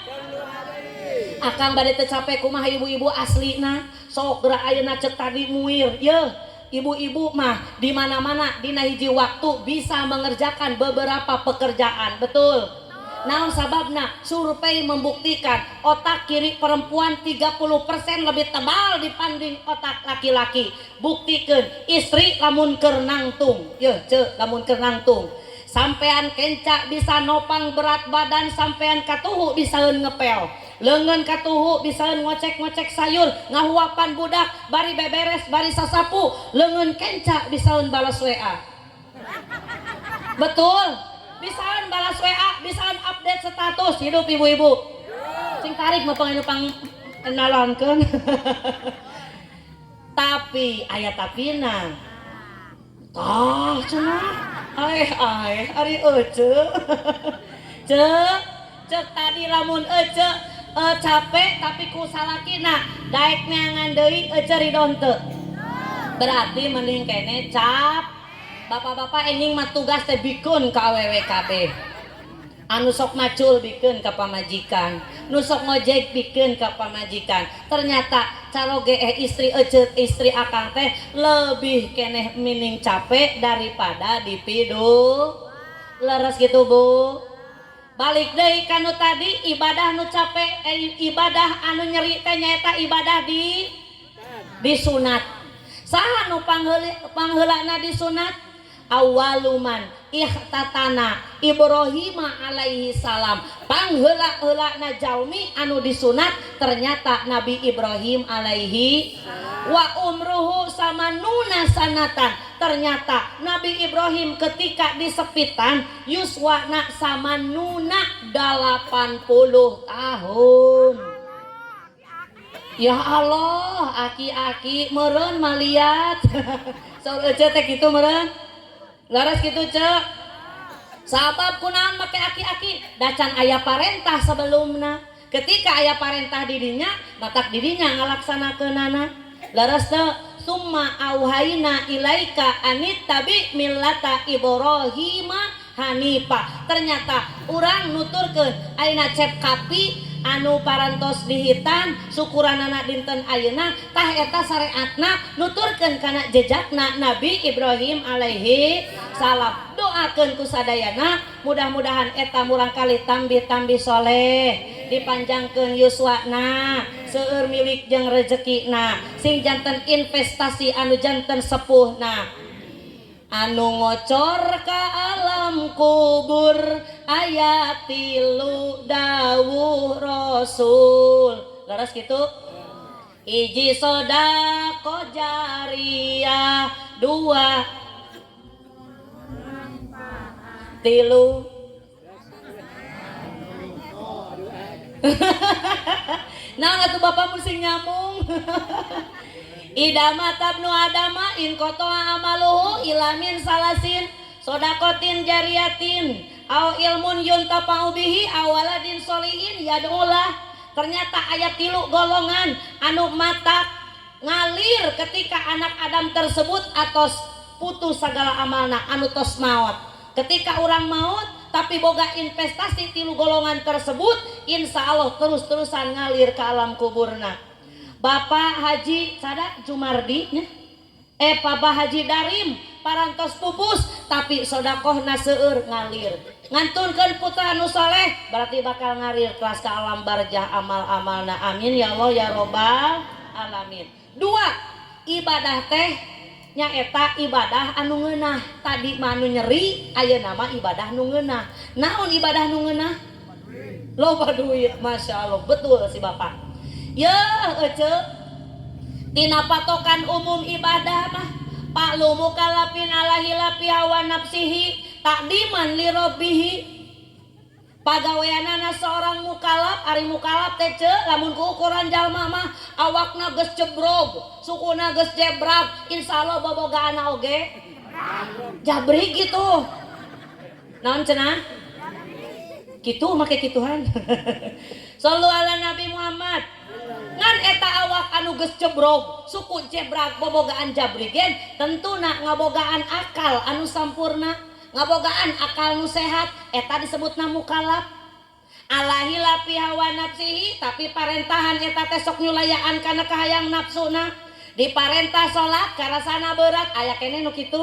Akang bade teu capek kumaha ibu-ibu aslina. Sok geura ayeuna cek tadi muir. Yeuh, ibu-ibu mah di mana-mana dina hiji waktu bisa mengerjakan beberapa pekerjaan. Betul. Naon sababna? Survei membuktikan otak kiri perempuan 30% lebih tebal dibanding otak laki-laki. Buktikeun istri lamun keur nangtung. Yeuh, ceuk lamun keur nangtung. Sampean kenca bisa nopang berat badan, sampean katuhu bisaeun ngepel. Leungeun katuhu bisaeun ngocek-ngocek sayur, ngahuapan budak, bari beberes, bari sasapu. Leungeun kenca bisaeun balas WA. Betul. Bisaan balas WA, bisaan update status hidup ibu-ibu. Sing tarik mah pang kenalankeun. Tapi aya tapina. Tah cenah. Ari ece. Cek tadi lamun ece capek tapi ku salakina daek neangan deui ece ridon teu. Berarti mending kene cap. Bapak-bapak ening mah tugas teh bikeun ka awewe kabeh. Anu sok macul bikeun ka pamajikan, nu sok ngojek bikeun ka pamajikan. Ternyata caroge istri akang teh lebih keneh mining capek daripada dipidu. Leres gitu Bu. Balik deui kanu tadi ibadah nu capek, ibadah anu nyeri teh nyaeta ibadah di sunat. Saha nu pangheulana di sunat? Awaluman ihtatana Ibrahim alaihi salam pangheula-heulana jalmi anu disunat ternyata Nabi Ibrahim alaihi wa umruhu samanuna sanatan ternyata Nabi Ibrahim ketika disepitan yuswana samanuna 80 tahun. Ya Allah, aki-aki meureun maliat. Saur ece teh kitu meureun. Laras kitu cek. Sabab kunaon make aki-aki? Dacan aya parentah sebelumna. Ketika aya parentah didinya, matak didinya ngalaksanakeunana. Laras teh summa auhayna ilaika anittabi millata Ibrahim hanifa. Ternyata urang nuturkeun ayeuna cep kapi anu parantos dihitan syukuranana dinten ayeuna tah eta syariatna nuturkeun kana jejakna Nabi Ibrahim alaihi salam. Doakeun ku sadayana mudah-mudahan eta murang kali tambi-tambi soleh dipanjangkeun yuswana seueur milik jeung rezekina sing janten investasi anu janten sepuhna anu ngocor ka alam kubur ayat 3 dawuh Rasul. Laras kitu hiji sodako jariyah 2 tilu nah atuh bapak musing nyamung idama tabnu adama in kotoa amaluhu ilamin salasin sodakotin jariyatin au ilmun yuntafa'u bihi awaladin solihin yad'ulah. Ternyata ayat 3 golongan anu matak ngalir ketika anak Adam tersebut atos putus segala amalna anu tos maot. Ketika orang maut tapi boga investasi 3 golongan tersebut insya Allah terus-terusan ngalir ke alam kuburna. Bapak Haji Sada Jumardi Bapak Haji Darim parantos pupus tapi sodakohna seueur ngalir ngantunkeun putra anu saleh berarti bakal ngalir kelas ke alam barjah amal-amalna. Amin ya Allah ya robbal alamin. 2 ibadah teh nyaeta ibadah anu ngeunah. Tadi manu nyeri ayeuna mah ibadah nu ngeunah. Naon ibadah nu ngeunah? Loba duit. Masya Allah betul si bapak. Ya ece tina patokan umum ibadah mah pak lu mukalafin ala hilapi hawa nafsihi takdiman li rabbihi. Pagaweanana seorang mukalaf ari mukalaf teh lamun ku ukuran jalma mah awakna geus cebrog sukuna geus jebrag insyaallah bobogaana oge jabrig gitu. Naon cenah kitu make kituhan. Sallu ala Nabi Muhammad. Ngan eta awak anu geus cebrog suku jebrag bobogaan jabrigen tentuna ngabogaan akal anu sampurna ngabogaan akal nu sehat eta disebutna mukalaf. Alahi lapi hawa nafsihi tapi parentahan eta teh sok nyulayaan kana kahayang nafsuna. Diparentah salat karasana berat aya keneh nu kitu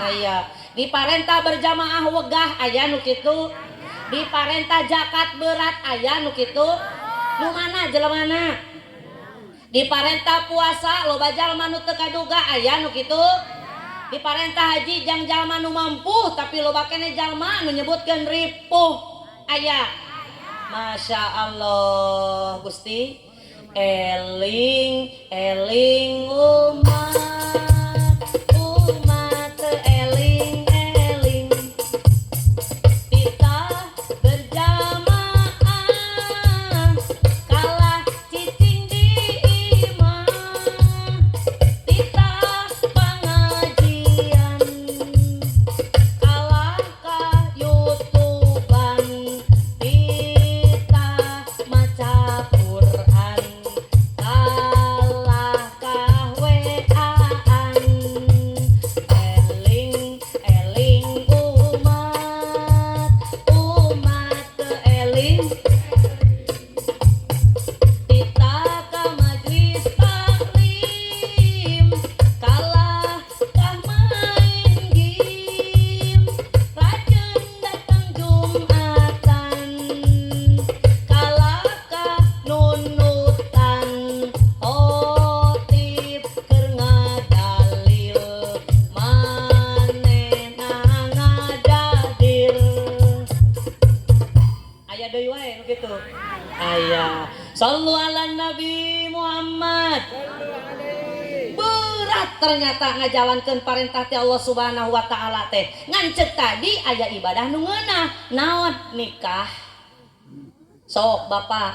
aya. Diparentah berjamaah wegah aya nu kitu. Diparentah zakat berat aya nu kitu. Nu mana jelemana? Diparentah puasa loba jalma nu teu kaduga aya nu kitu. Diparentah haji jang jalma nu mampu tapi loba keneh jalma nu nyebutkeun ripuh aya. Masya Allah Gusti eling eling umat eling eling kita berjamaah kalah cicing di imah kita pengajian kalah ka youtuban kita maca Quran kalah ka Sallu ala Nabi Muhammad. Berat ternyata ngajalankeun parentah ti Allah Subhanahu wa taala teh. Ngancek tadi aya ibadah nu ngeunah, naon nikah. Sok Bapak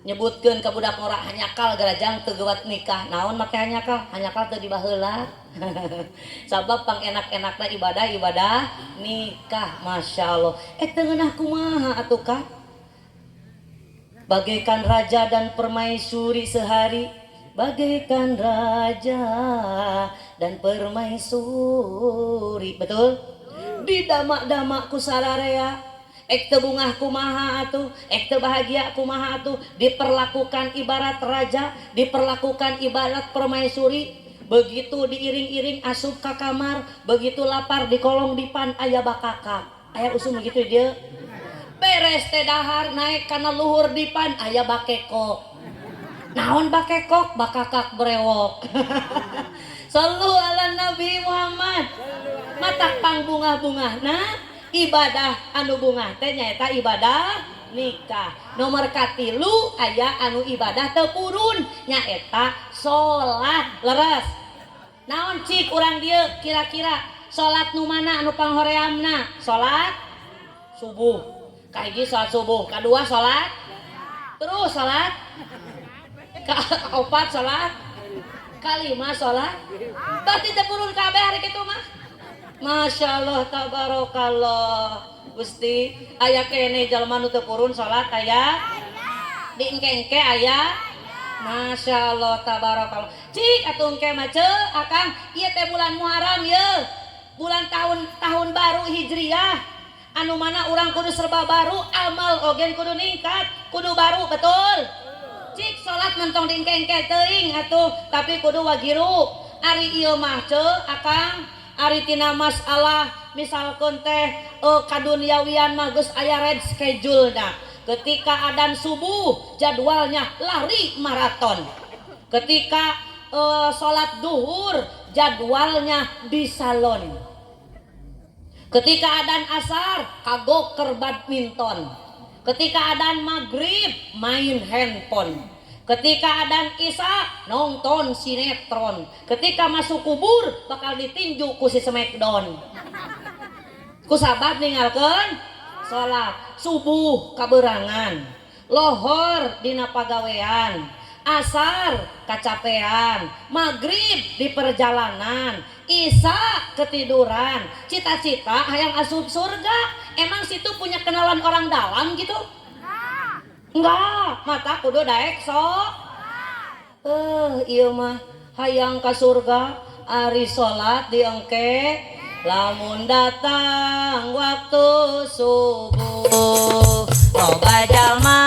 nyebutkeun ka budak ngora hanyakal garajang teu geuwat nikah. Naon make hanyakal? Hanyakal teu dibaheula. Sabab pang enak-enakna ibadah nikah. Masyaallah. Teu ngeunah kumaha atuh Kak? Bagaikan raja dan permaisuri sehari, bagaikan raja dan permaisuri, betul? Didamak-damak ku sararea, teu bungah kumaha atuh, teu bahagia kumaha atuh, diperlakukan ibarat raja, diperlakukan ibarat permaisuri. Begitu diiring-iring asup ka kamar, begitu lapar di kolong dipan aya bakakak, aya usum begitu dia. Beres teh dahar naik kana luhur dipan aya bakekok. Naon bakekok? Bakakak brewok. Sallu ala Nabi Muhammad. Matak pang bungah-bungah. Nah, ibadah anu bungah teh nyaeta ibadah nikah. Nomor katilu aya anu ibadah teu purun nyaeta salat. Leres. Naon cik urang dieu kira-kira salat nu mana anu panghoreamna? Salat subuh. Kahiji salat subuh, kadua salat, terus salat, kaopat salat, kalima salat, berarti teu purun kabeh hari kitu mah. Masya Allah tabarakallah. Gusti aya kene jalma nu teu purun salat aya, di engke-engke aya. Masya Allah tabarakallah. Cik atuh engke mah ceu akang ieu teh bulan Muharram ye, bulan tahun baru Hijriah. Anu mana orang kudu serba baru, amal ogen kudu ningkat, kudu baru, betul? Cik salat mentong dingke-engke teuing atuh, tapi kudu wagiru. Ari ieu mah ceu akang, ari tina masalah misalkeun teh kaduniawian mah geus aya red schedule-na. Ketika adzan subuh jadwalnya lari maraton. Ketika salat duhur jadwalnya di salon. Ketika adzan asar kagoker badminton. Ketika adzan maghrib main handphone. Ketika adzan isya nonton sinetron. Ketika masuk kubur bakal ditinju ku si Smackdown. Ku sabab ninggalkeun salat subuh kaberangan, lohor dina pagawean, asar kacapean, maghrib di perjalanan, isya ketiduran, cita-cita hayang asup surga. Emang situ punya kenalan orang dalam gitu? Enggak, mata kudu daek sok. Iya mah hayang ka surga ari salat diengke, lamun datang waktu subuh loba jalma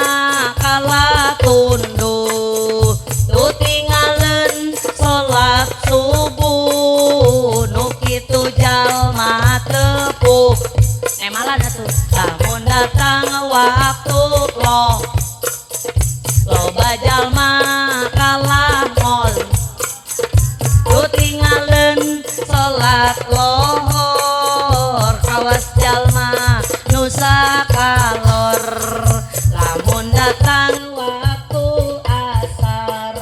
kalah tunduh tu tinggalin salat subuh nu kitu jalma tepuk malah atuh lamun datang waktu loba jalma kalah mol tu tinggalin salat lohor kawas jalma nusa kalor lamun datang waktu asar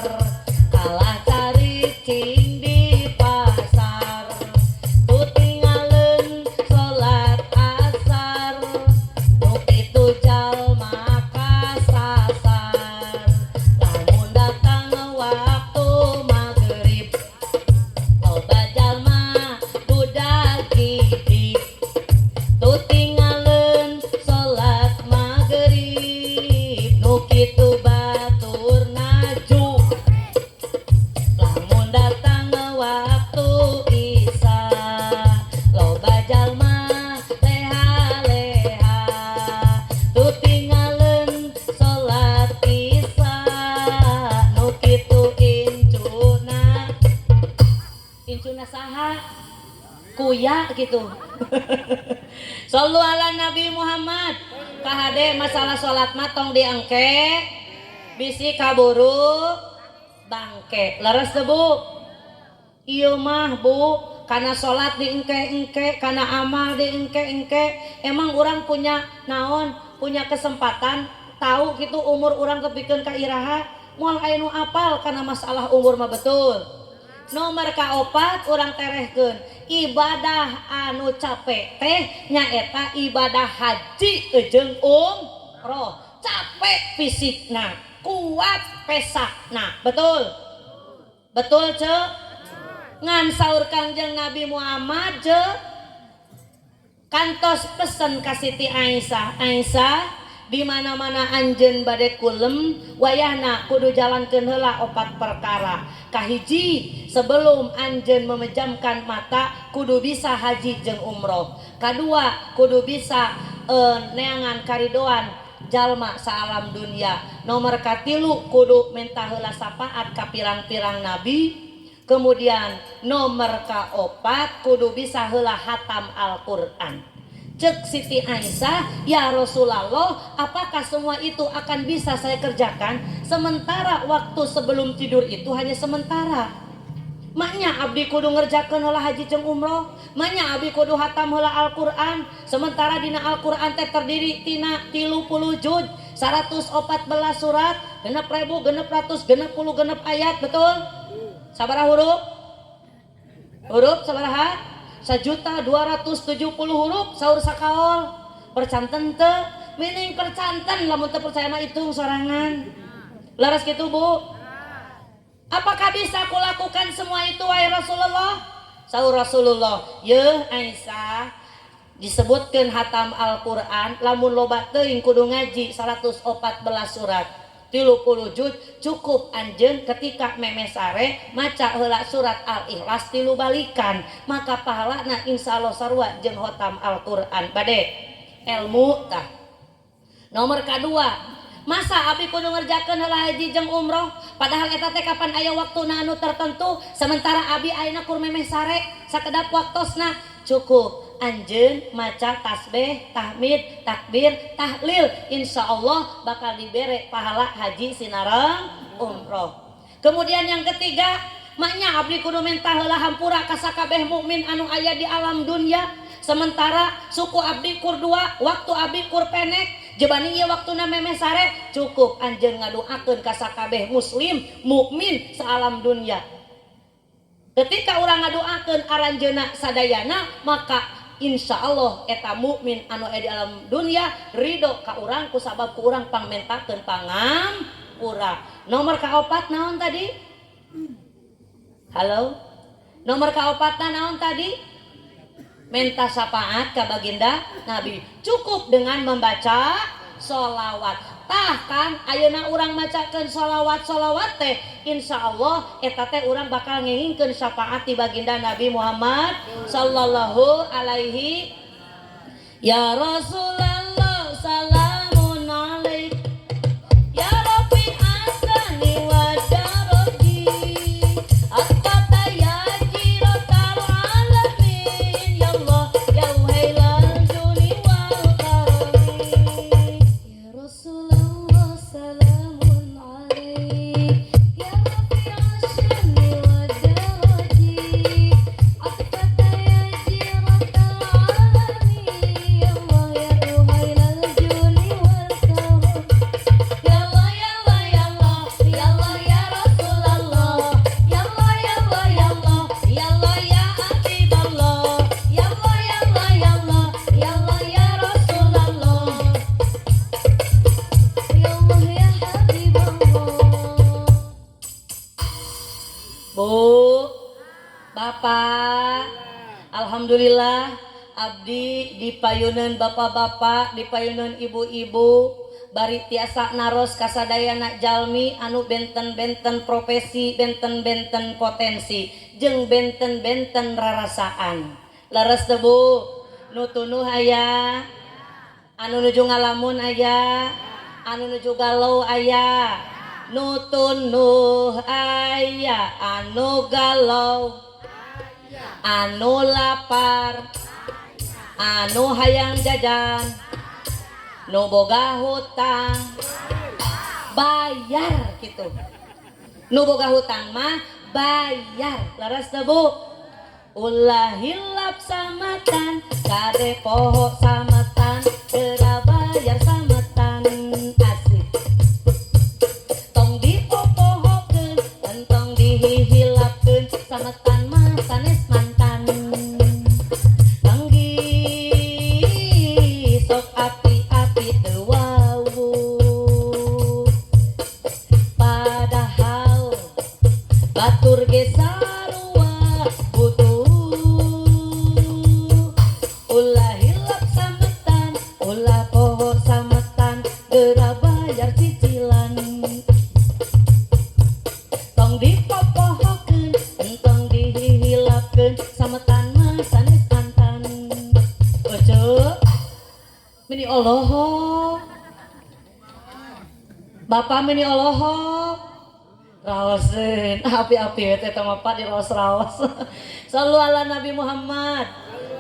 kalah caricing di pasar tu tinggalin salat asar nu kitu jalma kasasar lamun datang waktu maghrib loba jalma budak gigih tu tinggalin salat maghrib nu kitu batur naju lamun datang waktu isya loba jalma leha-leha tu tinggalin salat isya nu kitu incuna saha kuya gitu. Sallu ala Nabi Muhammad. Kahade masalah salat mah tong diengke bisi kaburu bangke. Leres teu Bu? Ieu mah Bu, kana salat diengke-engke, kana amal diengke-engke. Emang orang punya naon? Punya kesempatan tahu gitu umur orang kepikeun ka iraha moal aya nu apal kana masalah umur mah betul. Nomor kaopat orang terehkeun ibadah anu capek teh nyaeta ibadah haji jeung umroh. Capek fisikna, kuat pesakna. Betul? Betul ceu? Ngan saur Kangjeng Nabi Muhammad je kantos pesen ka Siti Aisyah. Aisyah di mana-mana anjeun bade kulem wayahna kudu jalankeun heula 4 perkara. Kahiji sebelum anjeun memejamkan mata kudu bisa haji jeung umroh. Kadua kudu bisa neangan karidoan jalma saalam dunia. Nomor katilu kudu minta heula sapaat ka pirang-pirang nabi. Kemudian nomor kaopat kudu bisa heula hatam Al-Qur'an. Cek Siti Aisyah, ya Rasulullah, apakah semua itu akan bisa saya kerjakan? Sementara waktu sebelum tidur itu hanya sementara. Maknya abdi kudu ngerjakeun heula haji jeung umroh, maknya abdi kudu hatam heula Al-Qur'an. Sementara dina Al-Qur'an teh terdiri tina 30 juz, 114 surat, 6.660 ayat, betul? Sabaraha huruf? Huruf sabaraha? 1.270 huruf saur sakaol. Percanten teu? Mining percanten lamun teu percaya mah hitung sorangan. Laras kitu Bu? Apakah bisa kulakukan semua itu wahai Rasulullah? Saur Rasulullah, "Yeuh Aisyah, disebutkeun hatam Al-Qur'an lamun loba teuing kudu ngaji 114 surat. 30 juz cukup anjeun ketika memes sare maca heula surat Al-Ikhlas 3 balikan, maka pahalana insyaallah sarua jeung hatam Al-Qur'an bade ilmu tah." Nomor kadua, masa abdi kudu ngerjakeun heula haji jeung umroh padahal eta teh kapan aya waktuna anu tertentu, sementara abdi ayeuna kur memeh sare sakedap waktosna. Cukup anjeun maca tasbih, tahmid, takbir, tahlil, insyaallah bakal dibere pahala haji sinareng umroh. Kemudian yang ketiga, maknya abdi kudu minta heula hampura ka sakabeh mukmin anu aya di alam dunya. Sementara suku abdi kur 2, waktu abdi kur pendek, jebani ieu waktuna memeh sare, cukup anjeun ngadoakeun ka sakabeh muslim mukmin sealam dunya. Ketika urang ngadoakeun aranjeuna sadayana, maka insyaallah eta mukmin anu aya di alam dunia ridho ka urang kusabab ku urang pangmentakeun pangampura. Nomor kaopat naon tadi? Halo? Nomor kaopatna naon tadi? Menta syafaat ka baginda Nabi. Cukup dengan membaca sholawat. Tah kan ayeuna urang macakeun sholawat teh insyaallah eta teh urang bakal ngengingkeun syafaat ti baginda Nabi Muhammad sallallahu alaihi. Ya Rasulullah salamun alaik ya Rabbi asani wa daraji attata ya jiratal alamin ya Allah ya wailal juni wal karami. Ya Rasulullah salamun alaik ya Rabbi asani wa daraji attata ya jiratal alamin ya Allah ya wailal juni wal karami. Ya Allah ya Allah ya Allah ya Allah ya Rasulullah ya Allah ya Allah ya Allah ya Allah ya Habiballah ya Allah ya Allah ya Allah ya Allah ya Rasulullah ya Allah ya Habiballah. Bu, Bapak, alhamdulillah abdi dipayuneun bapak-bapak, dipayuneun ibu-ibu, bari tiasa naros kasadayana jalmi anu benten-benten profesi, benten-benten potensi, jeung benten-benten rarasaan. Leres teu Bu? Nu tunuh aya, anu nuju ngalamun aya, anu nuju galau aya, nu tunuh aya, anu galau, anu lapar, anu hayang jajan, nu boga hutang bayar gitu. Nu boga hutang mah bayar. Laras teu Bu? Ulah hilap samatan kade poho samatan geura bayar samatan asih. dihilapkeun sametan mah sanes mantan Tanggi sok api-api teu wau padahal batur ge sarua butuh ulah hilap sametan ulah poho sametan geura bayar cicilan tong dipopohokeun tong dihilapkeun sametan mah sanes mantan ojo meni Allahok Bapak meni Allahok raoseun api-api teh mah Pak di raos-raos sallu ala Nabi Muhammad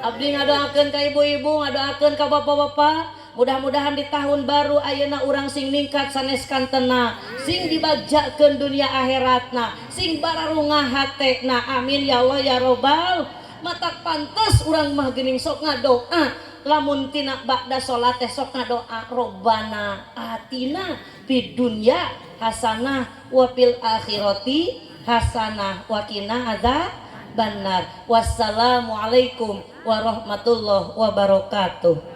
abdi ngadoakeun ka ibu-ibu ngadoakeun ka bapak-bapak mudah-mudahan di tahun baru ayeuna urang sing ningkat sanes kantena sing dibagjakeun dunia akhiratna sing bararungah hatena amin ya Allah ya robbal matak pantes urang mah geuning sok ngadoa lamun tina ba'da salat teh sok ngadoa robbana atina fid dunya hasanah wa fil akhirati hasanah wa qina adzabannar wassalamualaikum warahmatullahi wabarakatuh.